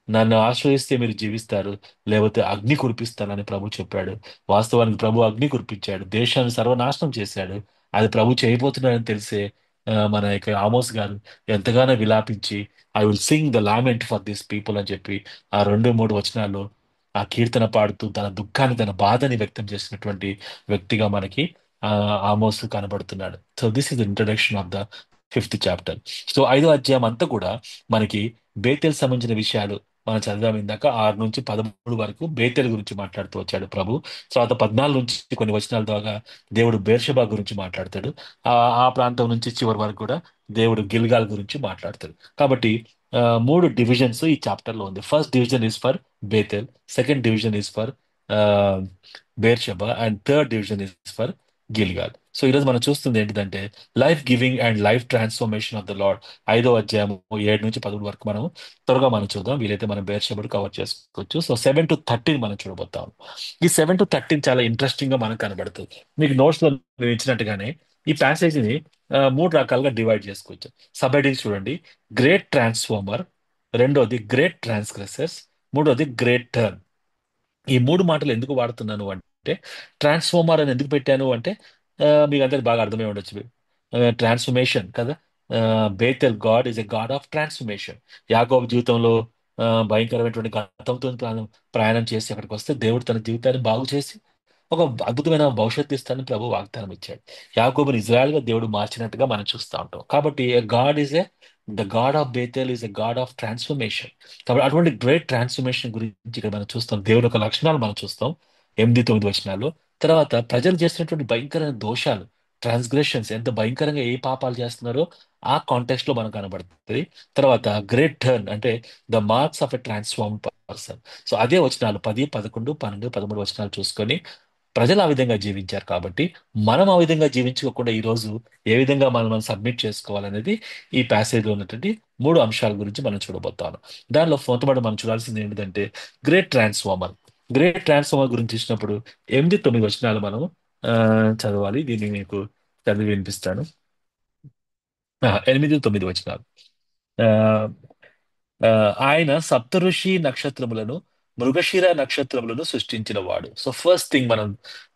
నన్ను ఆశ్రయిస్తే మీరు జీవిస్తారు, లేకపోతే అగ్ని కురిపిస్తానని ప్రభు చెప్పాడు. వాస్తవానికి ప్రభు అగ్ని కురిపించాడు, దేశాన్ని సర్వనాశనం చేశాడు. అది ప్రభు చేయబోతున్నాడని తెలిసే మన యొక్క ఆమోస్ గారు ఎంతగానో విలాపించి I will sing the lament for this people అని చెప్పి ఆ 2-3 వచనాల్లో ఆ కీర్తన పాడుతూ తన దుఃఖాన్ని, తన బాధని వ్యక్తం చేసినటువంటి వ్యక్తిగా మనకి ఆ ఆమోస్ కనబడుతున్నాడు. So this is the introduction of the 5th chapter. So 5వ అధ్యాయం అంతా కూడా మనకి బేతెల్ సంబంధించిన విషయాలు మనం చదివాం. ఇందాక 6 నుంచి 13 వరకు బేతెల్ గురించి మాట్లాడుతూ వచ్చాడు ప్రభు. తర్వాత 14 నుంచి కొన్ని వచనాల ద్వారా దేవుడు బేర్షెబా గురించి మాట్లాడతాడు. ఆ ఆ ప్రాంతం నుంచి చివరి వరకు కూడా దేవుడు గిల్గాల్ గురించి మాట్లాడతాడు. కాబట్టి ఆ, 3 డివిజన్స్ ఈ చాప్టర్ లో ఉంది. First division is for Bethel, second division is for Beersheba, and third division is for Gilgal. So ఈరోజు మనం చూస్తుంది ఏంటిదంటే life giving and life transformation of the lord. 5వ అధ్యాయం 7 నుంచి 13 వరకు మనం త్వరగా మనం చూద్దాం. వీలైతే మనం బేర్షెబడు కవర్ చేసుకోవచ్చు. సో 7 to 13 మనం చూడబోతాం. ఈ 7 to 13 చాలా ఇంట్రెస్టింగ్ గా మనకు కనబడుతుంది. మీకు నోట్స్ లో నేను ఇచ్చినట్టుగానే ఈ ప్యాసేజ్ ని 3 రకాలుగా డివైడ్ చేసుకోవచ్చు. సబ్ హెడింగ్స్ చూడండి: గ్రేట్ ట్రాన్స్ఫార్మర్, రెండోది గ్రేట్ ట్రాన్స్గ్రెసర్స్, మూడోది గ్రేట్ టర్న్. ఈ 3 మాటలు ఎందుకు వాడుతున్నాను అంటే, ట్రాన్స్ఫార్మర్ అని ఎందుకు పెట్టాను అంటే మీకు అందరికి బాగా అర్థమై ఉండొచ్చు. ట్రాన్స్ఫర్మేషన్ కదా. Bethel God is a God of transformation. యాకోబు జీవితంలో భయంకరమైనటువంటి గతంతో ప్రయాణం చేసి అక్కడికి వస్తే దేవుడు తన జీవితాన్ని బాగు చేసి ఒక అద్భుతమైన భవిష్యత్తు ఇస్తానని ప్రభు వాగ్దానం ఇచ్చాడు. యాకోబుని ఇజ్రాయెల్ గా దేవుడు మార్చినట్టుగా మనం చూస్తూ ఉంటాం. కాబట్టి God is a the God of Bethel is a God of transformation. కాబట్టి అటువంటి గ్రేట్ ట్రాన్స్ఫర్మేషన్ గురించి ఇక్కడ మనం చూస్తాం. దేవుడి యొక్క లక్షణాలు మనం చూస్తాం 8-9 వచనాలు. తర్వాత ప్రజలు చేసినటువంటి భయంకరమైన దోషాలు, ట్రాన్స్గ్రెషన్స్, ఎంత భయంకరంగా ఏ పాపాలు చేస్తున్నారో ఆ కాంటెక్స్ట్ లో మనకు కనబడుతుంది. తర్వాత గ్రేట్ టర్న్ అంటే the marks of a transform person. So అదే వచనాలు 10, 11, 12, 13 వచనాలు చూసుకొని ప్రజలు ఆ విధంగా జీవించారు కాబట్టి మనం ఆ విధంగా జీవించుకోకుండా ఈ రోజు ఏ విధంగా మనం సబ్మిట్ చేసుకోవాలనేది ఈ ప్యాసేజ్ లో ఉన్నటువంటి 3 అంశాల గురించి మనం చూడబోతాం. దానిలో మొట్టమొదటి మనం చూడాల్సింది ఏంటంటే గ్రేట్ ట్రాన్స్ఫార్మర్. గ్రేట్ ట్రాన్స్ఫార్మర్ గురించి ఇచ్చినప్పుడు 8-9 వచనాలు మనం ఆ, చదవాలి. దీన్ని మీకు చదివి వినిపిస్తాను. 8-9 వచనాలు. ఆ, ఆ, ఆయన సప్తఋషి నక్షత్రములను, మృగశిర నక్షత్రములను సృష్టించిన వాడు. సో ఫస్ట్ థింగ్ మనం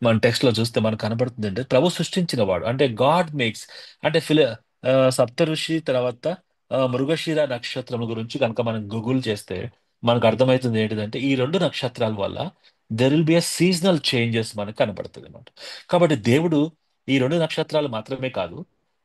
మన టెక్స్ట్ లో చూస్తే మనకు కనబడుతుంది అంటే ప్రభు సృష్టించిన వాడు అంటే గాడ్ మేక్స్. అంటే సప్తఋషి తర్వాత మృగశిర నక్షత్రముల గురించి కనుక మనం గూగుల్ చేస్తే మనకు అర్థమవుతుంది ఏంటిదంటే ఈ 2 నక్షత్రాల వల్ల there will be a seasonal changes మనకు కనబడుతుంది అనమాట. కాబట్టి దేవుడు ఈ 2 నక్షత్రాలు మాత్రమే కాదు,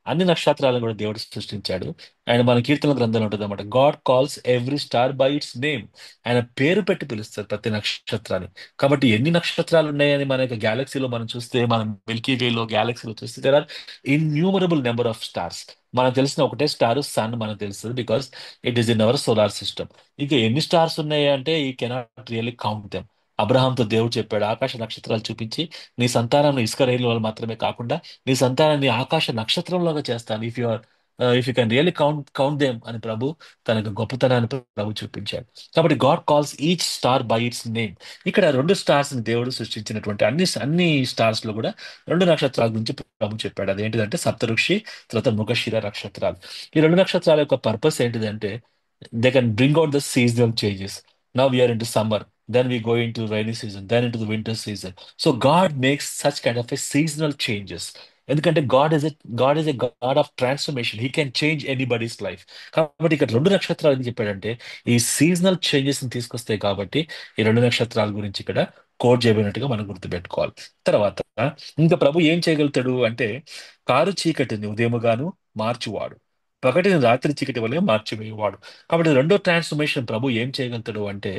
అన్ని నక్షత్రాలను కూడా దేవుడు సృష్టించాడు. ఆయన మన కీర్తన గ్రంథంలో ఉంటుంది అనమాట. God calls every star by its name. ఆయన పేరు పెట్టి పిలుస్తారు ప్రతి నక్షత్రాన్ని. కాబట్టి ఎన్ని నక్షత్రాలు ఉన్నాయని మన యొక్క గ్యాలక్సీలో మనం చూస్తే, మనం మిల్కీ వేలో గ్యాలక్సీలో చూస్తే there are innumerable number of stars. మనకు తెలిసిన ఒకటే స్టార్ సన్ మనకు తెలుస్తుంది, because it is in our solar system. ఇక ఎన్ని స్టార్స్ ఉన్నాయి అంటే ఈ కెనాట్ రియల్లీ కౌంట్ దెమ్. అబ్రహాంతో దేవుడు చెప్పాడు, ఆకాశ నక్షత్రాలు చూపించి నీ సంతానం ఇసుక రైలు వాళ్ళు మాత్రమే కాకుండా నీ సంతానాన్ని ఆకాశ నక్షత్రంలాగా చేస్తాను. If you can really count them అని ప్రభు తన యొక్క గొప్పతనాన్ని ప్రభు చూపించాడు. కాబట్టి God calls each star by its name. ఇక్కడ 2 స్టార్స్ ని దేవుడు సృష్టించినటువంటి అన్ని స్టార్స్ లో కూడా 2 నక్షత్రాల గురించి ప్రభు చెప్పాడు. అదేంటిదంటే సప్తఋషి, తర్వాత మృగశిర నక్షత్రాలు. ఈ 2 నక్షత్రాల యొక్క పర్పస్ ఏంటిదంటే they can bring out the seasonal changes. Now we are in to summer, then we go into rainy season, then into the winter season. So God makes such kind of a seasonal changes. ఎందుకంటే God is a God of transformation. He can change anybody's life. కాబట్టి ఇక్కడ 2 నక్షత్రాలు ఏం చెప్పాడంటే ఈ seasonal changes ని తీసుకొస్తాయి. కాబట్టి ఈ 2 నక్షత్రాల గురించి ఇక్కడ కోట్ చేయబడినట్టుగా మనం గుర్తుపెట్టుకోవాలి. తర్వాత ఇంకా ప్రభు ఏం చేయగలుగుతాడు అంటే కారు చీకటిని ఉదయముగాను మార్చువాడు, పగటిని రాత్రి చీకటి వలె మార్చివేయవాడు. కాబట్టి రెండో ట్రాన్స్ఫర్మేషన్ ప్రభు ఏం చేయగలుగుతాడు అంటే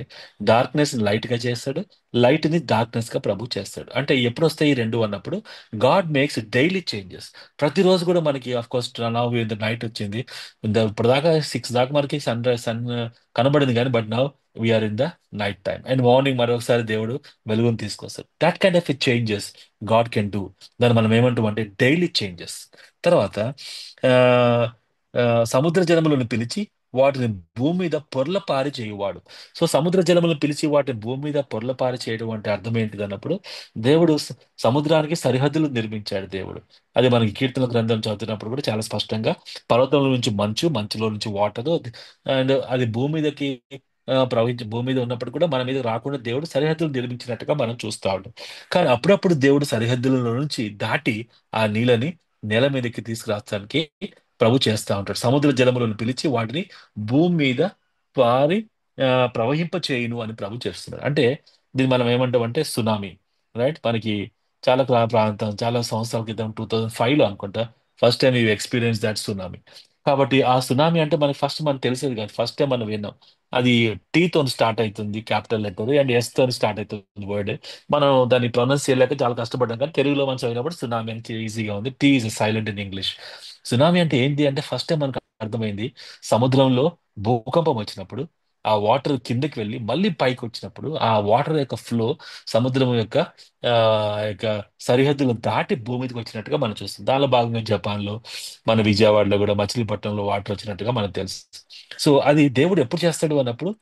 డార్క్నెస్ ని లైట్ గా చేస్తాడు, లైట్ ని డార్క్నెస్ గా ప్రభు చేస్తాడు. అంటే ఎప్పుడు వస్తాయి ఈ రెండు అన్నప్పుడు గాడ్ మేక్స్ డైలీ చేంజెస్. ప్రతిరోజు కూడా మనకి of course now in the night వచ్చింది, ఇప్పటిదాకా 6 దాకా మనకి సన్ కనబడింది కానీ but now we are in the night time, and morning మరొకసారి దేవుడు వెలుగును తీసుకొస్తాడు. That kind of changes God can do. దాన్ని మనం ఏమంటాం అంటే డైలీ చేంజెస్. తర్వాత ఆ, సముద్ర జలములను పిలిచి వాటిని భూమి మీద పొర్లపారి చేయువాడు. సో సముద్ర జలములను పిలిచి వాటిని భూమి మీద పొర్లపారి చేయడం అంటే అర్థం ఏంటిది అన్నప్పుడు, దేవుడు సముద్రానికి సరిహద్దులు నిర్మించాడు దేవుడు. అది మనకి కీర్తన గ్రంథం చదువుతున్నప్పుడు కూడా చాలా స్పష్టంగా పర్వతంలో నుంచి మంచు, మంచులో నుంచి వాటర్, అండ్ అది భూమి మీదకి ప్రవహించి భూమి మీద ఉన్నప్పుడు కూడా మన మీద రాకుండా దేవుడు సరిహద్దులు నిర్మించినట్టుగా మనం చూస్తా ఉంటాం. కానీ అప్పుడప్పుడు దేవుడు సరిహద్దుల నుంచి దాటి ఆ నీళ్ళని నేల మీదకి తీసుకురావడానికి ప్రభు చేస్తా ఉంటాడు. సముద్ర జలములను పిలిచి వాటిని భూమి మీద పారి ప్రవహింప చేయును అని ప్రభు చేస్తున్నాడు. అంటే దీన్ని మనం ఏమంటాం అంటే సునామీ. రైట్, మనకి చాలా ప్రాంతం చాలా సంవత్సరాల క్రితం 2005లో అనుకుంటా first time you experience that tsunami. కాబట్టి ఆ సునామీ అంటే మనకి ఫస్ట్ మనకు తెలిసేది కాదు, ఫస్ట్ టైం మనం విన్నాం. అది టీ తోని స్టార్ట్ అవుతుంది క్యాపిటల్ లెటర్, అండ్ ఎస్ తోని స్టార్ట్ అవుతుంది వర్డ్. మనం దాన్ని ప్రొనౌన్స్ చేయలేక చాలా కష్టపడ్డాం, కానీ తెలుగులో మనం చదివినప్పుడు సునామీ అని ఈజీగా ఉంది. T is silent in English. Tsunami అంటే ఏంటి అంటే ఫస్ట్ టైం మనకు అర్థమైంది, సముద్రంలో భూకంపం వచ్చినప్పుడు ఆ వాటర్ కిందకి వెళ్ళి మళ్ళీ పైకి వచ్చినప్పుడు ఆ వాటర్ యొక్క ఫ్లో సముద్రం యొక్క ఆ యొక్క సరిహద్దులు దాటి భూమి మీదకి వచ్చినట్టుగా మనం చూస్తాం. దానిలో భాగంగా జపాన్లో, మన విజయవాడలో కూడా మచిలీపట్నంలో వాటర్ వచ్చినట్టుగా మనకు తెలుసు. సో అది దేవుడు ఎప్పుడు చేస్తాడు అన్నప్పుడు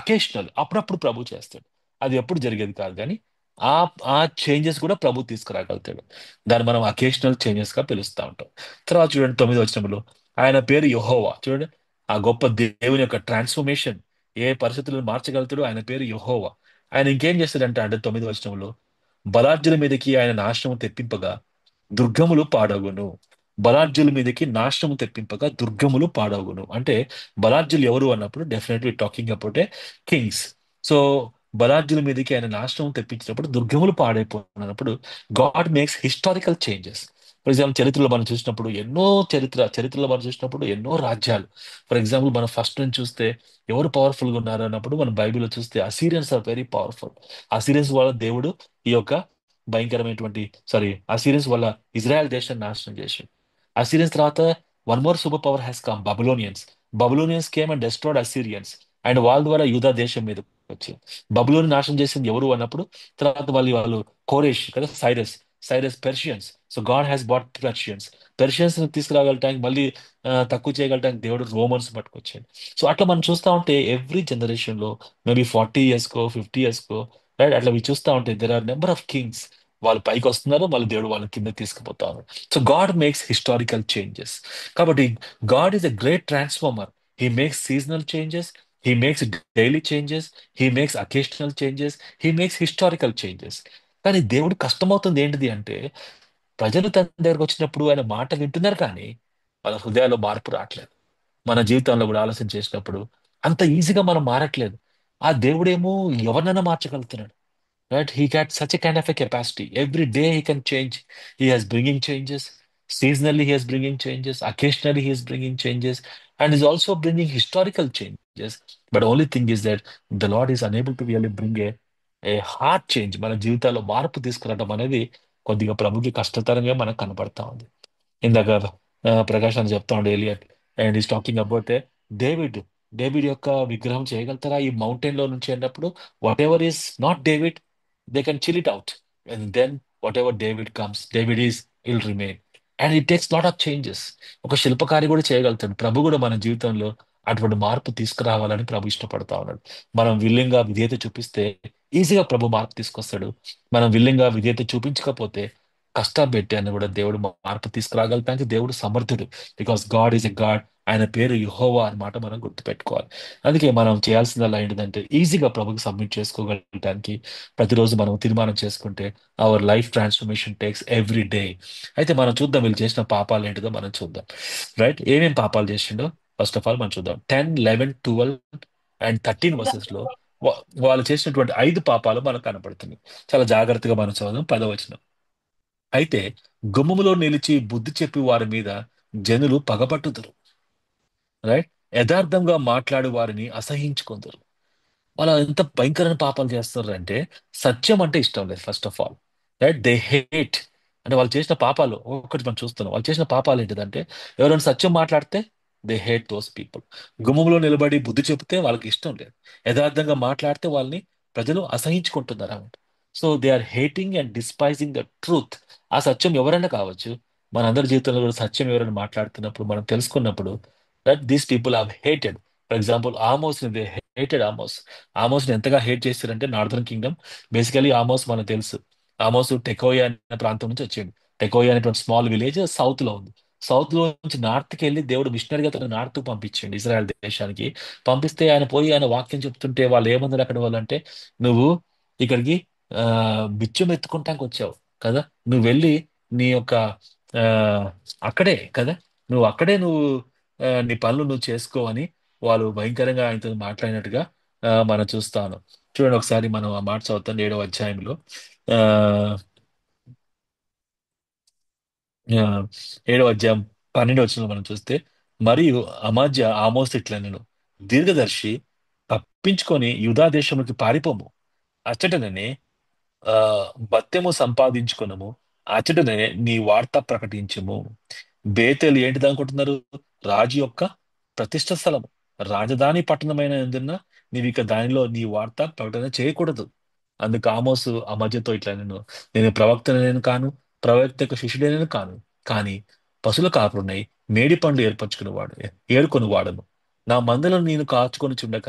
అకేషనల్, అప్పుడప్పుడు ప్రభు చేస్తాడు. అది ఎప్పుడు జరిగేది కాదు, కానీ ఆ ఆ చేంజెస్ కూడా ప్రభు తీసుకురాగలుగుతాడు. దాన్ని మనం అకేషనల్ చేంజెస్ గా పిలుస్తూ ఉంటాం. తర్వాత చూడండి 9వ వచనంలో ఆయన పేరు యెహోవా. చూడండి ఆ గొప్ప దేవుని యొక్క ట్రాన్స్ఫర్మేషన్, ఏ పరిస్థితులను మార్చగలుగుతాడో ఆయన పేరు యెహోవా. ఆయన ఇంకేం చేస్తాడంటే 9వ వచనంలో బలాఢ్యుల మీదకి ఆయన నాశనం తెప్పింపగా దుర్గములు పాడగును. బలాఢ్యుల మీదకి నాశనము తెప్పింపగా దుర్గములు పాడగును. అంటే బలాఢ్యులు ఎవరు అన్నప్పుడు definitely talking about a kings. So బలాఢ్యుల మీదకి ఆయన నాశనం తెప్పించినప్పుడు దుర్గములు పాడైపోయినప్పుడు God makes historical changes. For example చరిత్రలో మనం చూసినప్పుడు ఎన్నో చరిత్రలో మనం చూసినప్పుడు ఎన్నో రాజ్యాలు. ఫర్ ఎగ్జాంపుల్ మనం ఫస్ట్ నుంచి చూస్తే ఎవరు పవర్ఫుల్ గా ఉన్నారు అన్నప్పుడు మనం బైబిల్లో చూస్తే Assyrians are very powerful. Assyrians వల్ల దేవుడు ఈ యొక్క భయంకరమైనటువంటి అసీరియన్స్ వల్ల ఇజ్రాయెల్ దేశాన్ని నాశనం చేశాడు. అసీరియన్స్ తర్వాత one more super power has come, Babylonians. Babylonians came and destroyed Assyrians, and వాళ్ళ ద్వారా యూదా దేశం మీద వచ్చి బబులోని నాశనం చేసింది ఎవరు అన్నప్పుడు తర్వాత వాళ్ళు కోరేష్ కదా, Cyrus Persians. So God has brought Persians. పెర్షియన్స్ ని తీసుకురాగలటానికి మళ్ళీ తక్కువ చేయగలటానికి దేవుడు రోమన్స్ పట్టుకొచ్చాడు. సో అట్లా మనం చూస్తా ఉంటే ఎవ్రీ జనరేషన్ లో మేబీ 40 years కో 50 years కో రైట్ అట్లా మీరు చూస్తా ఉంటే there are number of kings. వాళ్ళు పైకి వస్తున్నారు, మళ్ళీ దేవుడు వాళ్ళని కింద తీసుకుపోతారు. So God makes historical changes. కాబట్టి God is a great transformer. He makes seasonal changes, he makes daily changes, he makes occasional changes, he makes historical changes. కానీ దేవుడు కష్టమవుతుంది ఏంటిది అంటే ప్రజలు తన దగ్గరకు వచ్చినప్పుడు ఆయన మాట వింటున్నారు, కానీ వాళ్ళ హృదయాల్లో మార్పు రావట్లేదు. మన జీవితంలో కూడా ఆలోచన చేసినప్పుడు అంత ఈజీగా మనం మారట్లేదు. ఆ దేవుడేమో ఎవరినైనా మార్చగలుగుతున్నాడు. Right? He got such a kind of a capacity. Every day he can change. He is bringing changes. Seasonally he is bringing changes. Occasionally he is bringing changes, and is also bringing historical changes. But only thing is that the Lord is unable to really bring a heart change. మన జీవితాల్లో మార్పు తీసుకురావడం అనేది కొద్దిగా ప్రభుకి కష్టతరంగా మనకు కనపడతా ఉంది. ఇందాక ప్రకాష్ అని చెప్తా ఉండే Eliot, and is talking about David. David యొక్క విగ్రహం చేయగలుగుతారా ఈ మౌంటైన్ లో నుంచి అన్నప్పుడు whatever is not David they can chill it out, and then whatever David comes David is will remain. And it takes lot of changes. ఒక శిల్పకారి కూడా చేయగలుగుతాడు. ప్రభు కూడా మన జీవితంలో అటువంటి మార్పు తీసుకురావాలని ప్రభు ఇష్టపడతా ఉన్నాడు. మనం విల్లింగా విధేయత చూపిస్తే ఈజీగా ప్రభు మార్పు తీసుకొస్తాడు. మనం విల్లింగా విధేయత చూపించకపోతే కష్టాలు పెట్టి అని కూడా దేవుడు మార్పు తీసుకురాగలటానికి దేవుడు సమర్థుడు. Because God is a God. ఆయన పేరు యెహోవా అన్నమాట మనం గుర్తుపెట్టుకోవాలి. అందుకే మనం చేయాల్సిందల్లా ఏంటిదంటే ఈజీగా ప్రభుకి సబ్మిట్ చేసుకోగలటానికి ప్రతిరోజు మనం తీర్మానం చేసుకుంటే our life transformation takes every day. అయితే మనం చూద్దాం వీళ్ళు చేసిన పాపాలు ఏంటిదో మనం చూద్దాం. రైట్, ఏమేం పాపాలు చేసిండో ఫస్ట్ ఆఫ్ ఆల్ మనం చూద్దాం. 10, 11, 12 అండ్ 13 లో వాళ్ళు చేసినటువంటి 5 పాపాలు మనకు కనపడుతున్నాయి. చాలా జాగ్రత్తగా మనం చదువుదాం. 10వ వచనం. అయితే గుమ్మములో నిలిచి బుద్ధి చెప్పి వారి మీద జనులు పగపట్టుదురు. రైట్, యథార్థంగా మాట్లాడు వారిని అసహించుకుందరు. వాళ్ళు ఎంత భయంకరమైన పాపాలు చేస్తారు అంటే సత్యం అంటే ఇష్టం లేదు first of all. Right, they hate. అంటే వాళ్ళు చేసిన పాపాలు ఒక్కటి మనం చూస్తున్నాం. వాళ్ళు చేసిన పాపాలు ఏంటిదంటే ఎవరైనా సత్యం మాట్లాడితే దే హేట్ దోస్ పీపుల్. గుమ్మంలో నిలబడి బుద్ధి చెబితే వాళ్ళకి ఇష్టం లేదు. యథార్థంగా మాట్లాడితే వాళ్ళని ప్రజలు అసహించుకుంటున్నారు అన్నమాట. So they are hating and despising the truth. ఆ సత్యం ఎవరైనా కావచ్చు. మనందరి జీవితంలో కూడా సత్యం ఎవరైనా మాట్లాడుతున్నప్పుడు మనం తెలుసుకున్నప్పుడు that these people have hated. For example Amos they hated Amos. ఆమోస్ని ఎంతగా హేట్ చేశారంటే నార్థన్ కింగ్డమ్. బేసికలీ ఆమోస్ మనకు తెలుసు. ఆమోస్ టెకోయా అనే ప్రాంతం నుంచి వచ్చాడు. టెకోయా అనేటువంటి స్మాల్ విలేజ్ సౌత్ లో ఉంది. సౌత్ లో నుంచి నార్త్ కి వెళ్ళి దేవుడు మిషనరీగా తన నార్త్ పంపించండి ఇజ్రాయెల్ దేశానికి. పంపిస్తే ఆయన పోయి ఆయన వాక్యం చెప్తుంటే వాళ్ళు ఏమన్నారు అక్కడ వాళ్ళు అంటే, నువ్వు ఇక్కడికి ఆ బిచ్చం ఎత్తుకుంటానికి వచ్చావు కదా, నువ్వు వెళ్ళి నీ యొక్క ఆ అక్కడే కదా, నువ్వు అక్కడే నువ్వు నీ పనులు నువ్వు చేసుకో అని వాళ్ళు భయంకరంగా ఆయనతో మాట్లాడినట్టుగా మనం చూస్తాను. చూడండి ఒకసారి మనం ఆ మాట చదువుతాం 7వ అధ్యాయంలో. ఆ ఆ, 7వ అధ్యాయం 12వ వచనంలో మనం చూస్తే, మరియు అమాజ్య ఆమోస్ ఇట్లనెను, దీర్ఘదర్శి తప్పించుకొని యూదా దేశంలోకి పారిపోము, అచ్చటనే ఆ భత్యము సంపాదించుకునము, అచ్చటనే నీ వార్త ప్రకటించుము. బేతేలు ఏంటిది అనుకుంటున్నారు? రాజు యొక్క ప్రతిష్ఠ స్థలము, రాజధాని పట్టణమైన ఎందున నీవు ఇక దానిలో నీ వార్త ప్రకటన చేయకూడదు. అందుకు ఆమోసు ఆ మధ్యతో ఇట్లా, నేను ప్రవక్తనైన కాను, ప్రవక్త యొక్క శిష్యుడైన కాను, కానీ పశుల కాపురునై మేడి పండ్లు ఏరుకొని వాడను. నా మందలను నేను కాచుకొని చుండక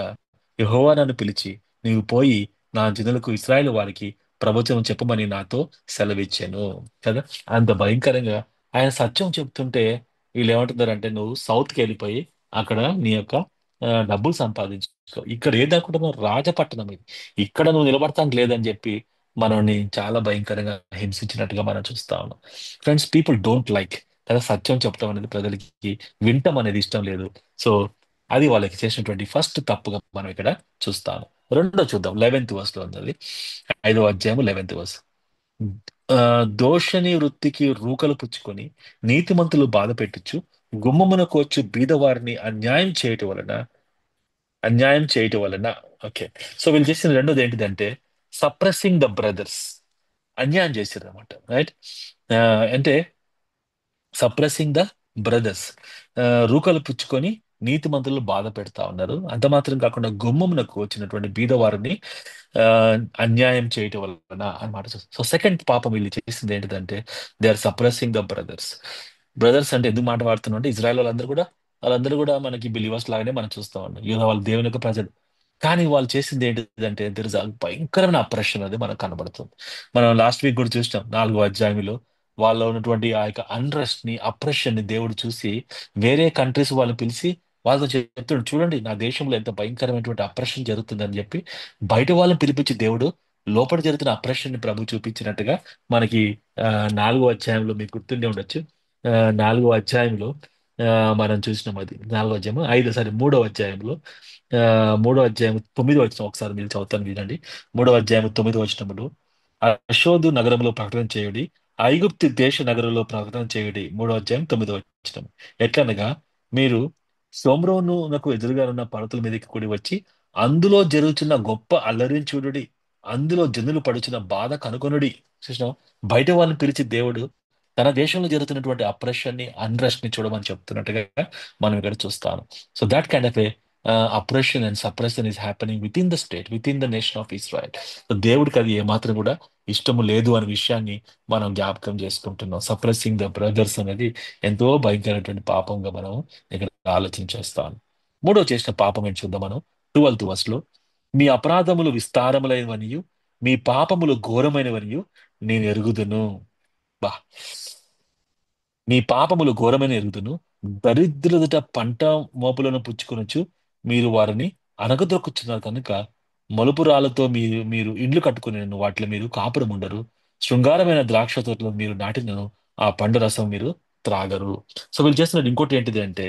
యెహోవా నన్ను పిలిచి, నీవు పోయి నా జనులకు ఇశ్రాయేలు వారికి ప్రవచనం చెప్పమని నాతో సెలవిచ్చాను కదా. అంత భయంకరంగా ఆయన సత్యం చెప్తుంటే వీళ్ళు ఏమంటున్నారంటే, నువ్వు సౌత్కి వెళ్ళిపోయి అక్కడ నీ యొక్క డబ్బులు సంపాదించుకో, ఇక్కడ ఏదనుకుంటున్నావు రాజపట్టణం ఇది, ఇక్కడ నువ్వు నిలబడటానికి లేదని చెప్పి మనల్ని చాలా భయంకరంగా హింసించినట్టుగా మనం చూస్తా ఉన్నాం. ఫ్రెండ్స్, పీపుల్ డోంట్ లైక్ కదా సత్యం చెప్పడం అనేది, ప్రజలకి వింటం అనేది ఇష్టం లేదు. సో అది వాళ్ళకి చేసినటువంటి ఫస్ట్ తప్పుగా మనం ఇక్కడ చూస్తాము. రెండో చూద్దాం, 11వ లో ఉన్నది. 5వ అధ్యాయము 11వ. ఆ, దోషని వృత్తికి రూకలు పుచ్చుకొని నీతిమంతులు బాధ పెట్టుచు గుమ్మమునకు వచ్చు బీదవారిని అన్యాయం చేయటం వలన. ఓకే. సో వీళ్ళు చేసిన రెండోది ఏంటిదంటే సప్రెసింగ్ ద బ్రదర్స్, అన్యాయం చేశారు అనమాట, రైట్. అంటే సప్రెసింగ్ ద బ్రదర్స్, రూకలు పుచ్చుకొని నీతిమంతులు బాధ పెడతా ఉన్నారు. అంత మాత్రం కాకుండా గుమ్మమునకు వచ్చినటువంటి బీదవారిని ఆ, అన్యాయం చేయటం వలన అన్నమాట. సో సెకండ్ పాపం వీళ్ళు చేసింది ఏంటిదంటే they are suppressing the brothers. Brothers అంటే ఎందుకు మాట వాడుతున్నాం అంటే, ఇజ్రాయెల్ వాళ్ళందరూ కూడా మనకి బిలీవర్స్ లాగానే మనం చూస్తా ఉన్నాం, వాళ్ళు దేవుని యొక్క ప్రజలు. కానీ వాళ్ళు చేసింది ఏంటిదంటే దర్ ఇస్ భయంకరమైన అప్రెషన్ అది మనకు కనబడుతుంది. మనం లాస్ట్ వీక్ కూడా చూసినాం 4వ అధ్యాయంలో. వాళ్ళలో ఉన్నటువంటి ఆ యొక్క అన్రెస్ట్ ని, అప్రెషన్ ని దేవుడు చూసి వేరే కంట్రీస్ వాళ్ళని పిలిచి వాళ్ళతో చెప్తాడు, చూడండి నా దేశంలో ఎంత భయంకరమైనటువంటి అప్రెషన్ జరుగుతుందని చెప్పి బయట వాళ్ళని పిలిపించి దేవుడు లోపల జరుగుతున్న అప్రెషన్ ని ప్రభు చూపించినట్టుగా మనకి ఆ, 4వ అధ్యాయంలో మీకు గుర్తుండే ఉండొచ్చు. ఆ, 4వ అధ్యాయంలో ఆ, మనం చూసినాం. అది 4వ అధ్యాయం 3వ అధ్యాయంలో 3వ అధ్యాయం 9వ వచనం ఒకసారి మీరు చదువుతాను వినండి. 3వ అధ్యాయం 9వ వచనములు, అశోదు నగరంలో ప్రకటన చేయుడి, ఐగుప్తు దేశ నగరంలో ప్రకటన చేయుడి. 3వ అధ్యాయం 9వ వచనం. ఎట్లనగా, మీరు సోమ్రోనునకు ఎదురుగా ఉన్న పర్వతాల మీదకి కూడి వచ్చి అందులో జరుగుతున్న గొప్ప అల్లరిని చూడుడి, అందులో జనులు పడుచున్న బాధ కనుగొనుడి. చూసినావా? బయట వాళ్ళని పిలిచి దేవుడు తన దేశంలో జరుగుతున్నటువంటి అప్రెషన్ ని, అన్రెస్ట్ ని చూడమని చెప్తున్నట్టుగా మనం ఇక్కడ చూస్తాము. So that kind of A oppression and suppression is happening with in the state, with in the nation of Israel. So దేవుడికి అది ఏమాత్రం కూడా ఇష్టము లేదు అనే విషయాన్ని మనం జ్ఞాపకం చేసుకుంటున్నాం. సప్రెసింగ్ ద బ్రదర్స్ అనేది ఎంతో భయంకరమైనటువంటి పాపంగా మనం ఇక్కడ ఆలోచన చేస్తాం. మూడో చేసిన పాపం ఏంటి చూద్దాం మనం. 12వ లో, మీ అపరాధములు విస్తారములైనవనియు మీ పాపములు ఘోరమైనవనియు నేను ఎరుగుదును. బా, మీ పాపములు ఘోరమైన ఎరుగుదును, దరిద్రులదట పంట మోపులను పుచ్చుకొనొచ్చు, మీరు వారిని అనగదొక్కుచున్నారు కనుక మలుపురాలతో మీరు మీరు ఇండ్లు కట్టుకుని వాటిలో మీరు కాపురం ఉండరు, శృంగారమైన ద్రాక్ష తోటలో మీరు నాటినను ఆ పండు రసం మీరు త్రాగరు. సో వీళ్ళు చేస్తున్నది ఇంకోటి ఏంటిది అంటే,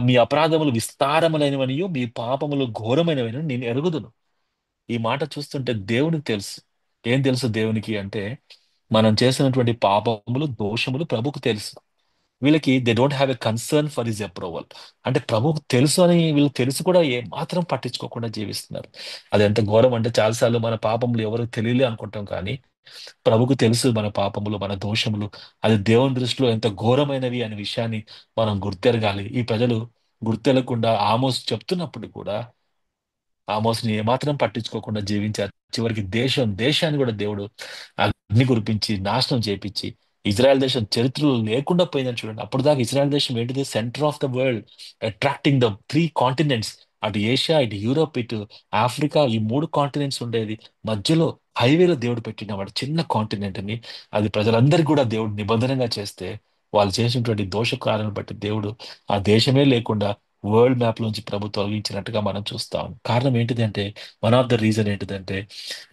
మీ అపరాధములు విస్తారములైనవనియు మీ పాపములు ఘోరమైనవని నేను ఎరుగుదును. ఈ మాట చూస్తుంటే దేవునికి తెలుసు. ఏం తెలుసు దేవునికి అంటే, మనం చేసినటువంటి పాపములు, దోషములు ప్రభుకు తెలుసు. వీళ్ళకి they don't have a concern for his approval. అంటే ప్రభుకు తెలుసు అని వీళ్ళు తెలుసు కూడా ఏ మాత్రం పట్టించుకోకుండా జీవిస్తున్నారు. అది ఎంత ఘోరం అంటే, చాలాసార్లు మన పాపములు ఎవరు తెలియలే అనుకుంటాం, కానీ ప్రభుకు తెలుసు మన పాపములు, మన దోషములు, అది దేవుని దృష్టిలో ఎంత ఘోరమైనవి అనే విషయాన్ని మనం గుర్తెరగాలి. ఈ ప్రజలు గుర్తెరగకుండా ఆమోస్ చెప్తున్నప్పుడు కూడా ఆమోస్ని ఏమాత్రం పట్టించుకోకుండా జీవించారు. చివరికి దేశాన్ని కూడా దేవుడు అగ్ని కురిపించి నాశనం చేపించి ఇజ్రాయెల్ దేశం చరిత్రలో లేకుండా పోయిందని చూడండి. అప్పుడు దాకా ఇజ్రాయెల్ దేశం ఏంటిది? Centre of the world, attracting the 3 continents. అటు ఏషియా, ఇటు యూరోప్, ఇటు ఆఫ్రికా, ఈ 3 కాంటినెంట్స్ ఉండేది. మధ్యలో హైవేలో దేవుడు పెట్టిన వాడు చిన్న కాంటినెంట్ ని, అది ప్రజలందరికీ కూడా దేవుడు నిబంధనగా చేస్తే, వాళ్ళు చేసినటువంటి దోష కార్యాలను బట్టి దేవుడు ఆ దేశమే లేకుండా వరల్డ్ మ్యాప్ లోంచి ప్రభు తొలగించినట్టుగా మనం చూస్తాం. కారణం ఏంటిది అంటే, వన్ ఆఫ్ ద రీజన్ ఏంటిదంటే,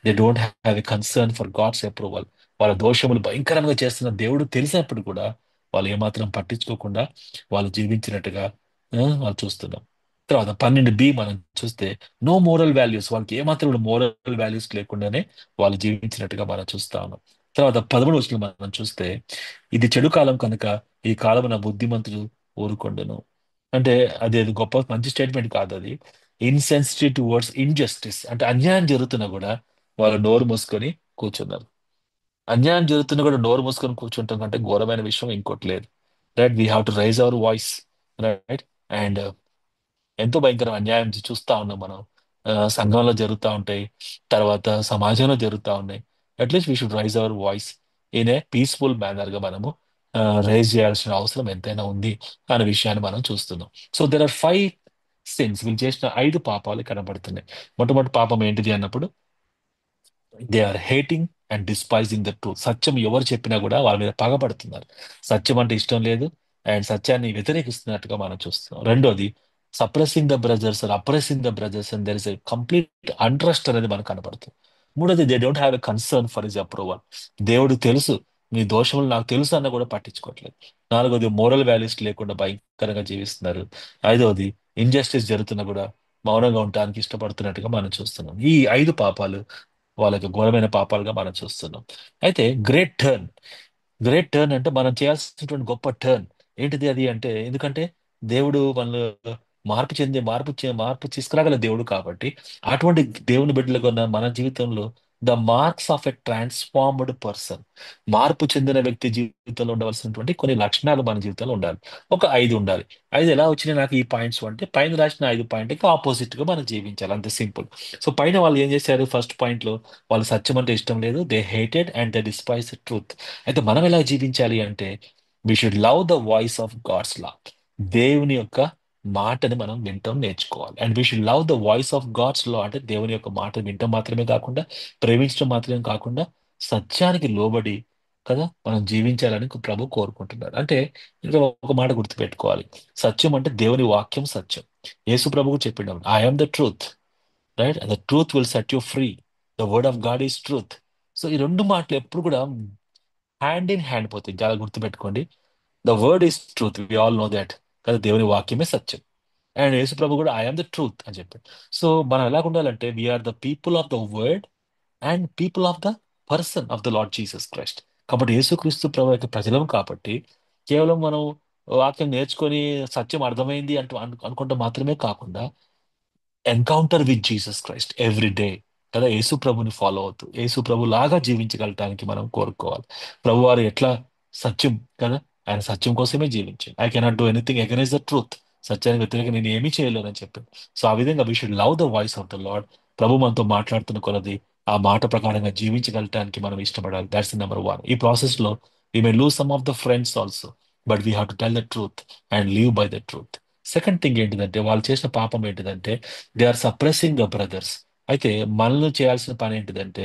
they don't have a concern for God's approval. వాళ్ళ దోషములు భయంకరంగా చేస్తున్న దేవుడు తెలిసినప్పుడు కూడా వాళ్ళు ఏమాత్రం పట్టించుకోకుండా వాళ్ళు జీవించినట్టుగా వాళ్ళు చూస్తున్నాం. తర్వాత 12b మనం చూస్తే, నో మోరల్ వాల్యూస్, వాళ్ళకి ఏమాత్రం మోరల్ వాల్యూస్ లేకుండానే వాళ్ళు జీవించినట్టుగా మనం చూస్తా ఉన్నాం. తర్వాత 13 వచనం మనం చూస్తే, ఇది చెడు కాలం కనుక ఈ కాలమున బుద్ధిమంతులు ఊరుకొండును. అంటే అది గొప్ప మంచి స్టేట్మెంట్ కాదు అది. ఇన్సెన్సిటివ్ టువర్డ్స్ ఇన్జస్టిస్, అంటే అన్యాయం జరుగుతున్నా కూడా వాళ్ళు నోరు మూసుకొని కూర్చున్నారు. అన్యాయం జరుగుతున్నా కూడా నోరు మూసుకొని కూర్చుంటాం కంటే ఘోరమైన విషయం ఇంకోటి లేదు. Right, we have to rise hour voice. Right. And ఎంతో భయంకరం అన్యాయం చూస్తా ఉన్నాం మనం. సంఘంలో జరుగుతూ ఉంటాయి, తర్వాత సమాజంలో జరుగుతూ ఉన్నాయి. At least we should rise hour voice in a peaceful manner గా మనము రైజ్ చేయాల్సిన అవసరం ఎంతైనా ఉంది అనే విషయాన్ని మనం చూస్తున్నాం. సో దెర్ ఆర్ 5 సిన్స్, వీళ్ళు చేసిన 5 పాపాలు కనబడుతున్నాయి. మొట్టమొదటి పాపం ఏంటిది అన్నప్పుడు, they are hating and despising the truth. సత్యం ఎవరు చెప్పినా కూడా వాళ్ళ మీద పగపడుతున్నారు. సత్యం అంటే ఇష్టం లేదు, అండ్ సత్యాన్ని వ్యతిరేకిస్తున్నట్టుగా మనం చూస్తున్నాం. రెండోది, suppressing the brothers and oppressing the brothers and there is a complete untrust అనేది మనకు కనబడుతుంది. మూడోది, they don't have a concern for his approval. దేవుడు తెలుసు, నీ దోషములు నాకు తెలుసు అన్న కూడా పట్టించుకోవట్లేదు. నాలుగోది, మోరల్ వాల్యూస్ లేకుండా భయంకరంగా జీవిస్తున్నారు. ఐదవది, ఇంజస్టిస్ జరుగుతున్నా కూడా మౌనంగా ఉండడానికి ఇష్టపడుతున్నట్టుగా మనం చూస్తున్నాం. ఈ 5 పాపాలు వాళ్ళకి ఘోరమైన పాపాలుగా మనం చూస్తున్నాం. అయితే గ్రేట్ టర్న్ అంటే మనం చేయాల్సినటువంటి గొప్ప టర్న్ ఏంటిది అది అంటే, ఎందుకంటే దేవుడు మనల్ని మార్పు తీసుకురాగల దేవుడు కాబట్టి, అటువంటి దేవుని బిడ్డలుగా ఉన్న మన జీవితంలో the marks of a transformed person, మార్పు చెందిన వ్యక్తి జీవితంలో ఉండవలసినటువంటి కొన్ని లక్షణాలు మన జీవితంలో ఉండాలి. ఒక 5 ఉండాలి. 5 ఎలా వచ్చినాయి నాకు ఈ పాయింట్స్ అంటే, పైన రాసిన 5 పాయింట్కి ఆపోజిట్ గా మనం జీవించాలి, అంతే సింపుల్. సో పైన వాళ్ళు ఏం చేశారు? ఫస్ట్ పాయింట్ లో వాళ్ళు సత్యం అంటే ఇష్టం లేదు, they hated and they despise truth. అయితే మనం ఎలా జీవించాలి అంటే, we should love the voice of God's law. దేవుని యొక్క మాటని మనం వింటాం నేర్చుకోవాలి. And we should love the voice of God's law అంటే, దేవుని యొక్క మాట వింటం మాత్రమే కాకుండా, ప్రేమించడం మాత్రమే కాకుండా, సత్యానికి లోబడి కదా మనం జీవించాలని ప్రభు కోరుకుంటున్నారు. అంటే ఇక్కడ ఒక మాట గుర్తుపెట్టుకోవాలి, సత్యం అంటే దేవుని వాక్యం సత్యం. యేసు ప్రభువు చెప్పిండు, I am the truth, right, the truth will set you free, the word of God is truth. So ఈ రెండు మాటలు ఎప్పుడు కూడా హ్యాండ్ ఇన్ హ్యాండ్ పోతాయి, చాలా గుర్తుపెట్టుకోండి. The word is truth, we all know that, కదా దేవుని వాక్యమే సత్యం. అండ్ యేసు ప్రభు కూడా ఐ ఆమ్ ద ట్రూత్ అని చెప్పాడు. సో మనం ఎలా ఉండాలంటే, we are the people of the word and people of the person of the Lord Jesus Christ. కాబట్టి యేసుక్రీస్తు ప్రభు యొక్క ప్రజలం కాబట్టి, కేవలం మనం వాక్యం నేర్చుకొని సత్యం అర్థమైంది అనుకుంటే మాత్రమే కాకుండా, encounter with Jesus Christ every day, కదా యేసు ప్రభుని ఫాలో అవుతూ యేసు ప్రభు లాగా జీవించగలటానికి మనం కోరుకోవాలి. ప్రభు వారు ఎట్లా సత్యం కదా, ఆయన సత్యం కోసమే జీవించాడు. I cannot do anything against the truth, సత్యానికి వ్యతిరేకంగా నేను ఏమీ చేయలేనని చెప్పాను. సో ఆ విధంగా we should love the voice of the Lord. ప్రభు మనతో మాట్లాడుతున్న కొలది ఆ మాట ప్రకారంగా జీవించగలటానికి మనం ఇష్టపడాలి. That's number 1. ఈ ప్రాసెస్ లో we may lose some of the friends also, but we have to tell the truth and live by the truth. Second thing ఏంటిదంటే, వాళ్ళు చేసిన పాపం ఏంటిదంటే, they are suppressing the brothers. అయితే మనల్ని చేయాల్సిన పని ఏంటిదంటే,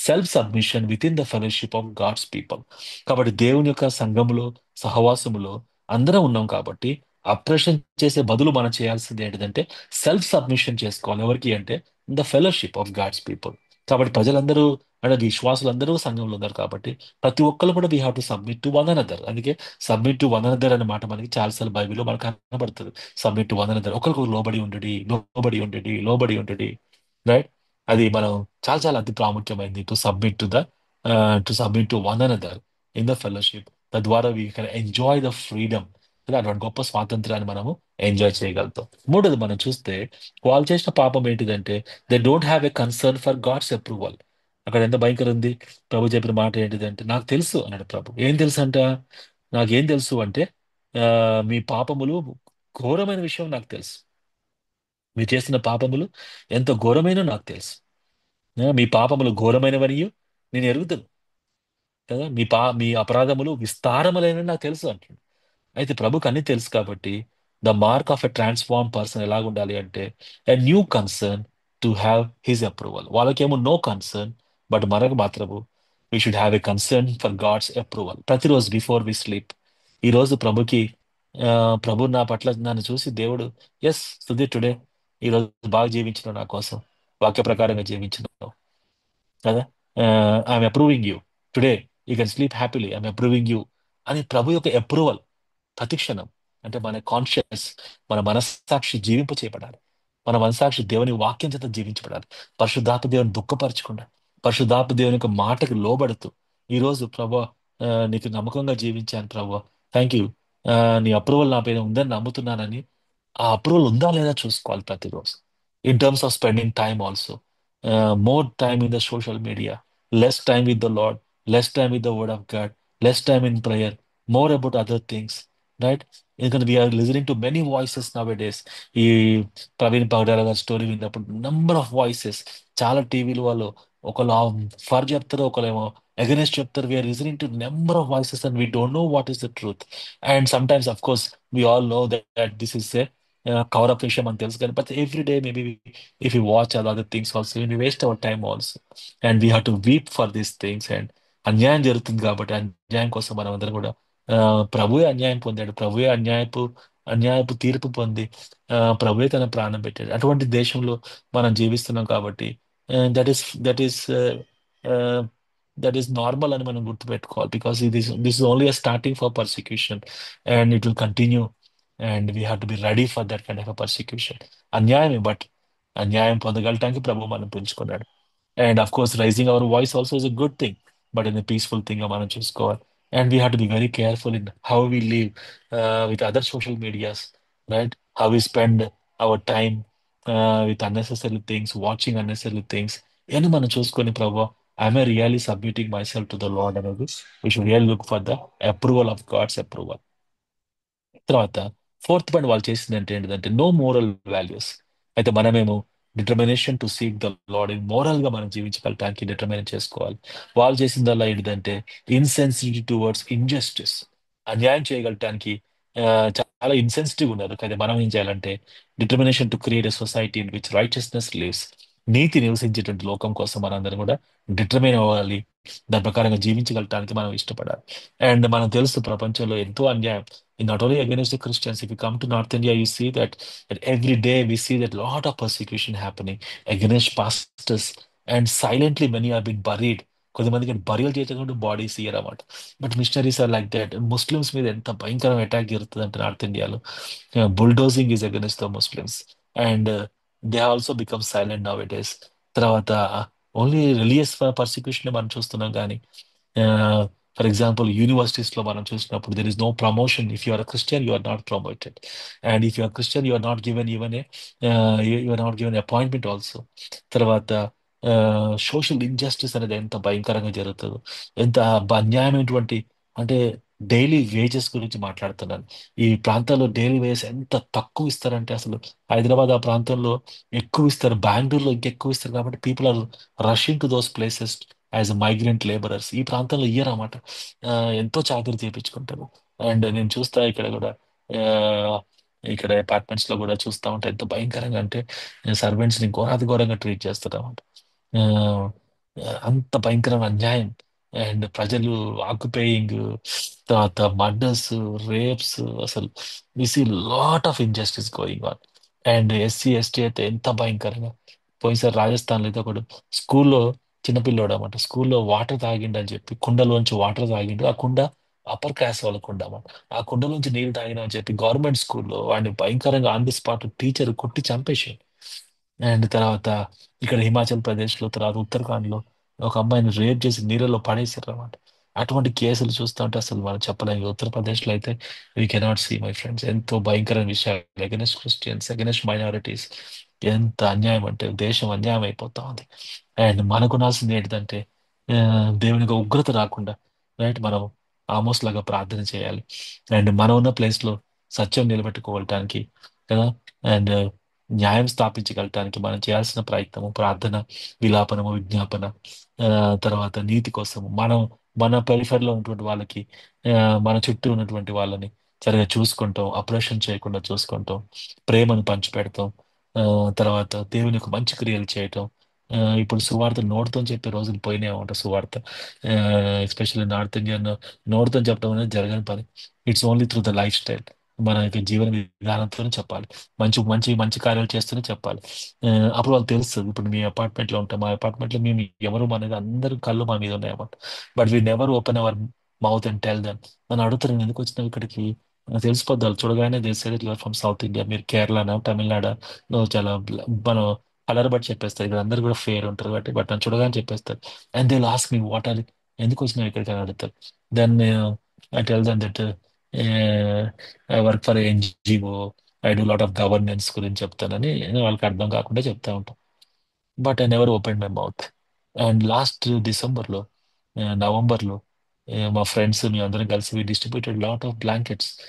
self submission within the fellowship of God's people. కాబట్టి దేవుని యొక్క సంఘములో, సహవాసములో అందరం ఉన్నాం కాబట్టి, అప్రెషన్ చేసే బదులు మనం చేయాల్సింది ఏంటిదంటే, సెల్ఫ్ సబ్మిషన్ చేసుకోవాలి. ఎవరికి అంటే, the fellowship of God's people. కాబట్టి ప్రజలందరూ అంటే విశ్వాసులందరూ సంఘంలో ఉన్నారు కాబట్టి, ప్రతి ఒక్కరు కూడా we have to submit to one another. అందుకే సబ్మిట్ టు వన్ అనదర్ అనే మాట మనకి చాలాసార్లు బైబిల్లో మనకు కనబడుతుంది. సబ్మిట్ టు వన్ అనదర్, ఒకరికి లోబడి ఉండడి. రైట్. అది మనం చాలా చాలా అతి ప్రాముఖ్యమైనది, to submit to one another in the fellowship. తద్వారా we can enjoy the freedom, అటువంటి గొప్ప స్వాతంత్రాన్ని మనము ఎంజాయ్ చేయగలుగుతాం. మూడోది మనం చూస్తే, వాళ్ళు చేసిన పాపం ఏంటిదంటే, they don't have a concern for God's approval. అక్కడ ఎంత భయంకరం ఉంది. ప్రభు చెప్పిన మాట ఏంటిదంటే, నాకు తెలుసు అన్నాడు ప్రభు. ఏం తెలుసు అంట? నాకేం తెలుసు అంటే, మీ పాపములు ఘోరమైన విషయం నాకు తెలుసు. మీరు చేస్తున్న పాపములు ఎంత ఘోరమైనో నాకు తెలుసు. మీ పాపములు ఘోరమైనవనియు నేను ఎరుగుదును. కదా, మీ అపరాధములు విస్తారములైనవి నాకు తెలుసు అంటాడు. అయితే ప్రభుకి అన్ని తెలుసు కాబట్టి the mark of a transform person ఎలాగ ఉండాలి అంటే a new concern to have his approval. వాళ్ళకేమో నో కన్సర్న్, బట్ మనకు మాత్రము we should have a concern for God's approval. ప్రతిరోజు బిఫోర్ వి స్లీప్, ఈరోజు ప్రభుకి ప్రభు నా పట్ల నన్ను చూసి దేవుడు, ఎస్ సుధీర్ టుడే ఈరోజు బాగా జీవించిన నా కోసం, వాక్య ప్రకారంగా జీవించిన కదా, I'm approving you today, you can sleep happily, I'm approving you అని ప్రభు యొక్క అప్రూవల్ ప్రతిక్షణం. అంటే మన కాన్షియస్, మన మనస్సాక్షి జీవింప చేయబడాలి. మన మనస్సాక్షి దేవుని వాక్యం చేత జీవించబడాలి. పరిశుద్ధాత్మ దేవుని దుఃఖపరచకుండా, పరిశుద్ధాత్మ దేవుని యొక్క మాటకు లోబడుతూ, ఈరోజు ప్రభు నీకు నమ్మకంగా జీవించాను ప్రభు, థ్యాంక్ యూ, నీ అప్రూవల్ నా పైన ఉందని నమ్ముతున్నానని ఆ అప్రూవల్ ఉందా లేదా చూసుకోవాలి ప్రతిరోజు. In terms of spending time also, more time in the social media, less time with the Lord, less time with the word of God, less time in prayer, more about other things, right? ఎందుకంటే we are listening to many voices nowadays. ఈ ప్రవీణ్ పగడాల గారి story విన్నప్పుడు number of voices, చాలా టీవీలు వాళ్ళు ఒకళ్ళు for చెప్తారు, ఒకళ్ళు ఏమో అగెనెస్ట్ చెప్తారు. We are listening to number of voices and we don't know what is the truth. And sometimes of course we all know that this is a cover up విషయం అని తెలుసు, కానీ but every day maybe if you watch other things also we waste our time also, and we have to weep for these things. And అన్యాయం జరుగుతుంది కాబట్టి అన్యాయం కోసం మనం అందరం కూడా, ఆ, ప్రభువే అన్యాయం పొందాడు, ప్రభువే అన్యాయపు తీర్పు పొంది ప్రభువే తన ప్రాణం పెట్టాడు. అటువంటి దేశంలో మనం జీవిస్తున్నాం కాబట్టి that is that is normal అని మనం గుర్తుపెట్టుకోవాలి. Because this is only a starting for persecution, and it will continue, and we have to be ready for that kind of persecution. అన్యాయమే, బట్ అన్యాయం పొందగలటానికి ప్రభు మనం పెంచుకున్నాడు. And of course raising our voice also is a good thing, but in peaceful thing మనం చూసుకోవాలి. And we have to be very careful in how we live with other social medias, right? How we spend our time with unnecessary things, watching unnecessary things. ఇవన్నీ మనం చూసుకొని ప్రభు, I'm really submitting myself to the Lord అనేది, we should real look for the approval of God's approval. తర్వాత fourth point వాళ్ళు చేసింది అంటే ఏంటిదంటే నో మోరల్ వాల్యూస్. అయితే మనమేమో determination to seek the Lord in moral గా మనం జీవించగలటానికి డిటర్మినేట్ చేసుకోవాలి. వాళ్ళు చేసిందల్లా ఏంటిదంటే ఇన్సెన్సిటివ్ టువర్డ్స్ ఇంజస్టిస్, అన్యాయం చేయగలటానికి ఆ, చాలా ఇన్సెన్సిటివ్ ఉన్నారు. కానీ మనం ఏం చేయాలంటే determination to create a society in which righteousness lives, నీతి నివసించేటువంటి లోకం కోసం మనందరం కూడా డిటర్మైన్ అవ్వాలి. దాని ప్రకారంగా జీవించగలటానికి మనం ఇష్టపడాలి. అండ్ మనం తెలుసు ప్రపంచంలో ఎంతో అన్యాయం, not only against the Christians. If you come to North India, you see that every day we see that lot of persecution happening against pastors, and silently many are being buried. కొంతమందికి burial చేయకుండా bodies ఇయ్యరన్నమాట. But missionaries are like that. Muslims మీద ఎంత భయంకరమైన attack జరుగుతుంది అంటే north ఇండియాలో, bulldozing is against the Muslims, and they also become silent now it is. తర్వాత ఓన్లీ రిలీజియస్ పర్సిక్యూషన్ మనం చూస్తున్నాం కానీ, ఫర్ ఎగ్జాంపుల్ యూనివర్సిటీస్ లో మనం చూసినప్పుడు there is no promotion. If you are Christian you are not promoted, and if you are Christian you are not given even you are not given appointment also. తర్వాత social injustice అనేది ఎంత భయంకరంగా జరుగుతుందో, ఎంత అన్యాయమైనటువంటి, అంటే డైలీ వేజెస్ గురించి మాట్లాడుతున్నాను. ఈ ప్రాంతాల్లో డైలీ వేజెస్ ఎంత తక్కువ ఇస్తారంటే, అసలు హైదరాబాద్ ఆ ప్రాంతంలో ఎక్కువ ఇస్తారు, బెంగళూరులో ఇంకెక్కువ ఇస్తారు. కాబట్టి people are rushing to those places as migrant labourers. ఈ ప్రాంతంలో ఇయ్యరన్నమాట. ఎంతో చాకరీ చేయించుకుంటారు. అండ్ నేను చూస్తా ఇక్కడ కూడా, ఆ, ఇక్కడ అపార్ట్మెంట్స్ లో కూడా చూస్తా ఉంటే ఎంత భయంకరంగా అంటే సర్వెంట్స్ ని ఘోరాతి ఘోరంగా ట్రీట్ చేస్తారు అన్నమాట. అంత భయంకరమైన అన్యాయం. అండ్ ప్రజలు ఆక్యుపేయింగ్, తర్వాత మర్డర్స్, రేప్స్, అసలు we see lot of injustice going on. And SC ST అయితే ఎంత భయంకరంగా. పోయినసారి రాజస్థాన్లో అయితే ఒకడు స్కూల్లో, చిన్నపిల్లోడు అన్నమాట, స్కూల్లో వాటర్ తాగిండు అని చెప్పి కుండలోంచి వాటర్ తాగిండు. ఆ కుండ అప్పర్ క్లాస్ వాళ్ళ కుండ అన్నమాట. ఆ కుండలోంచి నీళ్ళు తాగిన అని చెప్పి గవర్నమెంట్ స్కూల్లో వాడిని భయంకరంగా ఆన్ ది స్పాట్ టీచర్ కొట్టి చంపేసి. అండ్ తర్వాత ఇక్కడ హిమాచల్ ప్రదేశ్ లో, తర్వాత ఉత్తరాఖండ్ లో ఒక అమ్మాయిని రేప్ చేసి నీళ్ళలో పడేసారు అన్నమాట. అటువంటి కేసులు చూస్తూ ఉంటే అసలు మనం చెప్పలేము. ఉత్తరప్రదేశ్ లో అయితే we cannot see my friends, ఎంతో భయంకరమైన విషయాలు అగెనెస్ట్ క్రిస్టియన్స్, అగెనెస్ట్ మైనారిటీస్. ఎంత అన్యాయం అంటే దేశం అన్యాయం అయిపోతా ఉంది. అండ్ మనకునాల్సింది ఏంటిదంటే ఆ, దేవునికి ఉగ్రత రాకుండా, రైట్, మనం ఆమోస్ లాగా ప్రార్థన చేయాలి. అండ్ మనం ఉన్న ప్లేస్ లో సత్యం నిలబెట్టుకోవటానికి, కదా, అండ్ న్యాయం స్థాపించగలటానికి మనం చేయాల్సిన ప్రయత్నము ప్రార్థన, విలాపనము, విజ్ఞాపన, ఆ, తర్వాత నీతి కోసం మనం మన పెరిఫెర్లో ఉన్నటువంటి వాళ్ళకి మన చుట్టూ ఉన్నటువంటి వాళ్ళని సరిగా చూసుకుంటాం, అప్రెషన్ చేయకుండా చూసుకుంటాం, ప్రేమను పంచిపెడతాం. ఆ, తర్వాత దేవుని యొక్క మంచి క్రియలు చేయటం. ఇప్పుడు సువార్త నోటితో చెప్పే రోజులు పోయినాయి అంట. సువార్త ఎస్పెషల్లీ నార్త్ ఇండియన్ నోటితో చెప్పడం అనేది జరగని పని. It's only through the life style. మన యొక్క జీవన విధానంతోనే చెప్పాలి. మంచి మంచి మంచి కార్యాలు చేస్తూనే చెప్పాలి. ఆ, అప్పుడు వాళ్ళు తెలుస్తుంది. ఇప్పుడు మీ అపార్ట్మెంట్ లో ఉంటాం, మా అపార్ట్మెంట్ లో మేము ఎవరు అనేది అందరి కళ్ళు మా మీద ఉన్నాయన్నమాట. But we never open our mouth and tell them. నన్ను అడుగుతారు, "నేను ఎందుకు వచ్చినావు ఇక్కడికి?" తెలిసిపోద్ది, వాళ్ళు చూడగానే తెలిసేది యూఆర్ ఫ్రమ్ సౌత్ ఇండియా, మీరు కేరళనా తమిళనాడు, నువ్వు చాలా మనం కలర్ బట్టి చెప్పేస్తారు. ఇక్కడ అందరు కూడా ఫేర్ ఉంటారు కాబట్టి, బట్ నన్ను చూడగానే చెప్పేస్తారు. And they last me what are ఎందుకు వచ్చినావు ఇక్కడికి అని అడుగుతారు. Then I tell them that I work for NGO, I do lot of governance గురించి చెప్తానని వాళ్ళకి అర్థం కాకుండా చెప్తా ఉంటాం. But I never open my mouth. And last డిసెంబర్లో, నవంబర్లో, మా ఫ్రెండ్స్ మేము అందరం కలిసి డిస్ట్రిబ్యూటెడ్ లాట్ ఆఫ్ బ్లాంకెట్స్.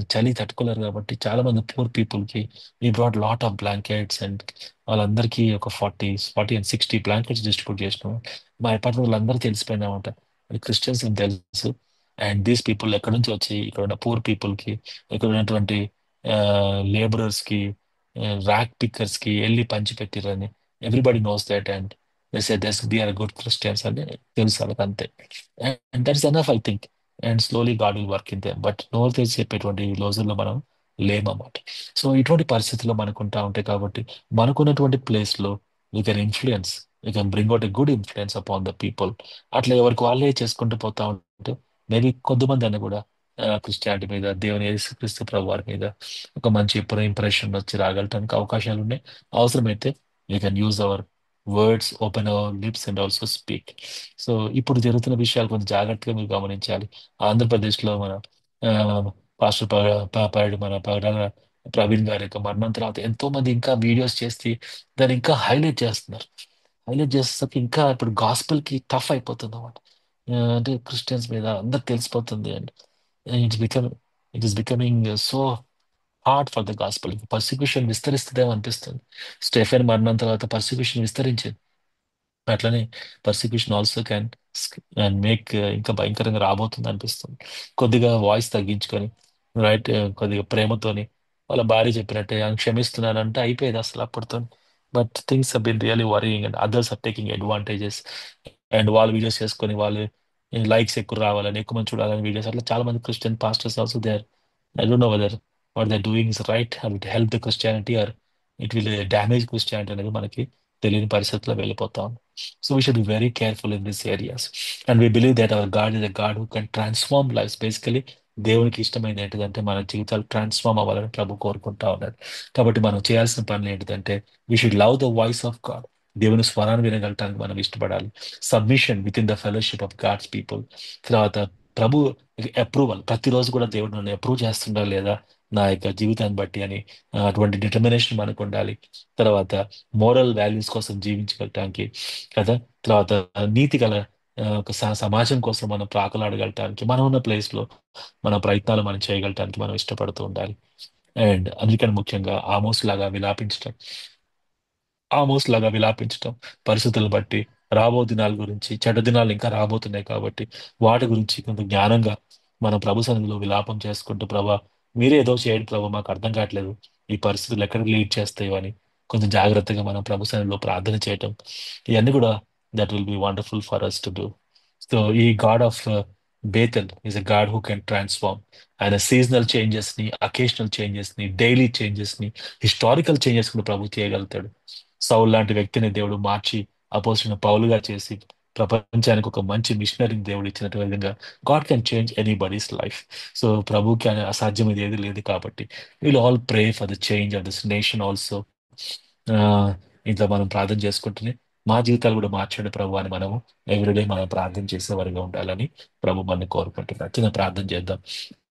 చలి తట్టుకోలేరు కాబట్టి చాలా మంది పూర్ పీపుల్కి we brought lot of blankets. And వాళ్ళందరికీ ఒక 40 40 and 60 బ్లాంకెట్స్ డిస్ట్రిబ్యూట్ చేసినాం. మా అపార్ట్మెంట్ వాళ్ళందరూ తెలిసిపోయిందన్నమాట, అది క్రిస్టియన్స్ అని తెలుసు. అండ్ దీస్ పీపుల్ ఎక్కడి నుంచి వచ్చి ఇక్కడ ఉన్న పూర్ పీపుల్కి, ఇక్కడ ఉన్నటువంటి లేబరర్స్కి, ర్యాక్ పిక్కర్స్కి వెళ్ళి పంచిపెట్టిరని everybody knows that. And they say thus they are good Christians అని తెలుసు వాళ్ళకి అంతే. And that's enough I think. And slowly God will work in them. But నోరు తెరిచి చెప్పేటువంటి ఈ రోజుల్లో మనం లేమన్నమాట. సో ఇటువంటి పరిస్థితుల్లో మనకు ఉంటా ఉంటాయి కాబట్టి మనకున్నటువంటి ప్లేస్లో we can influence, we can bring out a good influence upon the people. అట్లా ఎవరికి వాళ్ళే చేసుకుంటూ పోతా ఉంటే మేబీ కొద్దిమంది అని కూడా క్రిస్టియానిటీ మీద, దేవుని యేసుక్రీస్తు ప్రభు వారి మీద ఒక మంచి ఇంప్రెషన్ వచ్చి రాగలటానికి అవకాశాలు ఉన్నాయి. అవసరమైతే we can use our words, open hour lips and also speak. So ఇప్పుడు జరుగుతున్న విషయాలు కొంచెం జాగ్రత్తగా మీరు గమనించాలి. ఆంధ్రప్రదేశ్లో మన ఆ, పాస్టర్ పాపాడు మన పగడాల ప్రవీణ్ గారి యొక్క మరణం తర్వాత ఎంతో మంది ఇంకా వీడియోస్ చేసి దాన్ని ఇంకా హైలైట్ చేస్తున్నారు. హైలైట్ చేసేసరికి ఇంకా ఇప్పుడు గాస్పుల్ కి టఫ్ అయిపోతుంది అన్నమాట. అంటే క్రిస్టియన్స్ మీద అందరికి తెలిసిపోతుంది. And it's become it is becoming so hard for the gospel. Persecution విస్తరిస్తుందేమో అనిపిస్తుంది. స్టెఫెన్ మరణం తర్వాత పర్సిక్యూషన్ విస్తరించింది. అట్లనే persecution also can and make ఇంకా భయంకరంగా రాబోతుంది అనిపిస్తుంది. కొద్దిగా వాయిస్ తగ్గించుకొని, రైట్, కొద్దిగా ప్రేమతోని వాళ్ళ భార్య చెప్పినట్టే క్షమిస్తున్నానంటే అయిపోయేది అసలు అప్పటితో. But things have been really worrying and others are taking advantages. And వాళ్ళు వీడియోస్ చేసుకొని వాళ్ళు లైక్స్ ఎక్కువ రావాలని, ఎక్కువ మంది చూడాలని వీడియోస్, అట్లా చాలా మంది Christian pastors also they are. I don't know whether what they doing is right or it help the Christianity or it will damage Christianity అనేది మనకి తెలియని పరిస్థితిలో వెళ్ళిపోతాం. So we should be very careful in these areas. And we believe that our God is a God who can transform lives. Basically, దేవునికి ఇష్టమైనది ఏంటిదంటే మన జీవితాలు ట్రాన్స్ఫార్మ్ అవ్వాలని ప్రభు కోరుకుంటా ఉన్నారు. కాబట్టి మనం చేయాల్సిన పనులు ఏంటిదంటే we should love the voice of God. దేవుని స్వరాన్ని వినగలటానికి మనం ఇష్టపడాలి. Submission within the fellowship of God's people. తర్వాత ప్రభు అప్రూవల్, ప్రతిరోజు కూడా దేవుడు నన్ను అప్రూవ్ చేస్తుండా లేదా నా యొక్క జీవితాన్ని బట్టి అని అటువంటి డిటర్మినేషన్ మనకు ఉండాలి. తర్వాత మోరల్ వాల్యూస్ కోసం జీవించగలటానికి కదా. తర్వాత నీతి గల ఒక సమాజం కోసం మనం ప్రాకులాడగలటానికి మనం ఉన్న ప్లేస్ లో మన ప్రయత్నాలు మనం చేయగలటానికి మనం ఇష్టపడుతూ ఉండాలి. అండ్ అందుకని ముఖ్యంగా ఆమోస్ లాగా విలాపించటం పరిస్థితులను బట్టి, రాబో దినాల గురించి, చెడ్డ దినాలు ఇంకా రాబోతున్నాయి కాబట్టి వాటి గురించి కొంత జ్ఞానంగా మనం ప్రభు సన్నిధిలో విలాపం చేసుకుంటూ, ప్రభా మీరే ఏదో చేయండి ప్రభు, మాకు అర్థం కావట్లేదు ఈ పరిస్థితులు ఎక్కడికి లీడ్ చేస్తాయో అని కొంచెం జాగ్రత్తగా మనం ప్రభు సన్నిధిలో ప్రార్థన చేయటం, ఇవన్నీ కూడా that will be wonderful for us to do. So ఈ God of Bethel is a God who can transform. ఆయన సీజనల్ చేంజెస్ ని, అకేషనల్ చేంజెస్ ని, డైలీ చేంజెస్ ని, హిస్టారికల్ చేంజెస్ కూడా ప్రభు చేయగలుగుతాడు. సౌల్ లాంటి వ్యక్తిని దేవుడు మార్చి అపోజిషన్ పౌలుగా చేసి ప్రపంచానికి ఒక మంచి మిషనరీని దేవుడు ఇచ్చినట్టు విధంగా God can change anybody's life. So ప్రభుకి అసాధ్యం ఇది ఏది లేదు కాబట్టి will all pray for the change of this nation also. ఇంట్లో మనం ప్రార్థన చేసుకుంటూనే మా జీవితాలు కూడా మార్చండి ప్రభు అని మనము ఎవ్రీడే మనం ప్రార్థన చేసేవారిగా ఉండాలని ప్రభు మనని కోరుకుంటున్నాం. చిన్న ప్రార్థన చేద్దాం.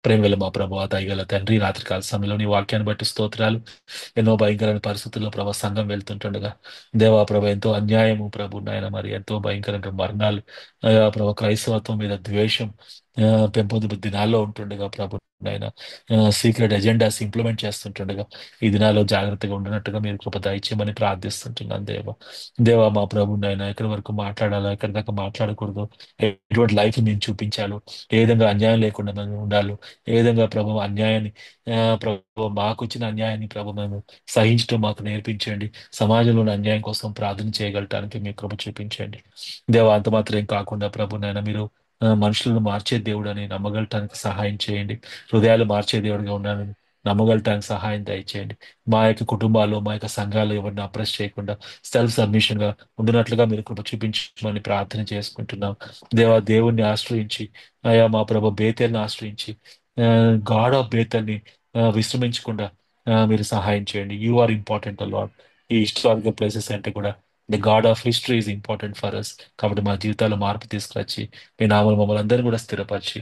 ప్రేమగల మా ప్రభు, దయగల తండ్రి, రాత్రికాల సమయంలో నీ వాక్యాన్ని బట్టి స్తోత్రాలు. ఎన్నో భయంకరమైన పరిస్థితుల్లో ప్రభా సంఘం వెళ్తుంటుండగా దేవా ప్రభ ఎంతో అన్యాయము ప్రభు నాయన, మరి ఎంతో భయంకరమైన మరణాలు, అయా ప్రభ క్రైస్తవత్వం మీద ద్వేషం, పెంపొందిన దినాల్లో ఉంటుండగా ప్రభు నాయన సీక్రెట్ ఎజెండాస్ ఇంప్లిమెంట్ చేస్తుంటుండగా ఈ దినాల్లో జాగ్రత్తగా ఉండినట్టుగా మీరు కృప దయచేయమని ప్రార్థిస్తుంటున్నాను దేవా మా ప్రభు నాయన ఎక్కడి వరకు మాట్లాడాలో ఎక్కడి దాకా మాట్లాడకూడదు, ఎటువంటి లైఫ్ నేను చూపించాలో, ఏ విధంగా అన్యాయం లేకుండా మేము ఉండాలో, ఏ విధంగా ప్రభు అన్యాయాన్ని ప్రభు మాకు వచ్చిన అన్యాయాన్ని ప్రభు మేము సహించడం మాకు నేర్పించండి. సమాజంలోని అన్యాయం కోసం ప్రార్థన చేయగలటానికి మీ కృప చూపించండి. దేవా అంత మాత్రం కాకుండా ప్రభు నాయన మీరు మనుషులను మార్చే దేవుడు అని నమ్మగలటానికి సహాయం చేయండి. హృదయాలు మార్చే దేవుడిగా ఉన్నానని నమ్మగలటానికి సహాయం దయచేయండి. మా యొక్క కుటుంబాల్లో మా యొక్క సంఘాలు ఎవరిని అప్రెస్ చేయకుండా సెల్ఫ్ సబ్మిషన్ గా ఉండినట్లుగా మీరు కృప చూపించమని ప్రార్థన చేసుకుంటున్నాం. దేవుణ్ణి ఆశ్రయించి అయా మా ప్రభు బేతేల్ని ఆశ్రయించి గాడ్ ఆఫ్ బేతల్ని విశ్రమించకుండా మీరు సహాయం చేయండి. You are important Lord. ఈ హిస్టారికల్ ప్లేసెస్ అంటే కూడా the God of history is important for us. కాబట్టి మా జీవితాల్లో మార్పు తీసుకొచ్చి మీ నామలు మమ్మల్ని అందరినీ కూడా స్థిరపరిచి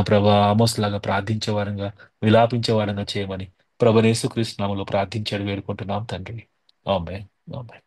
ప్రభా ఆమోస్ లాగా ప్రార్థించే వారంగా విలాపించే వారంగా చేయమని ప్రభు యేసుక్రీస్తు నామములో ప్రార్థించాడు వేడుకుంటున్నాం తండ్రి. ఆమేన్. ఆమేన్.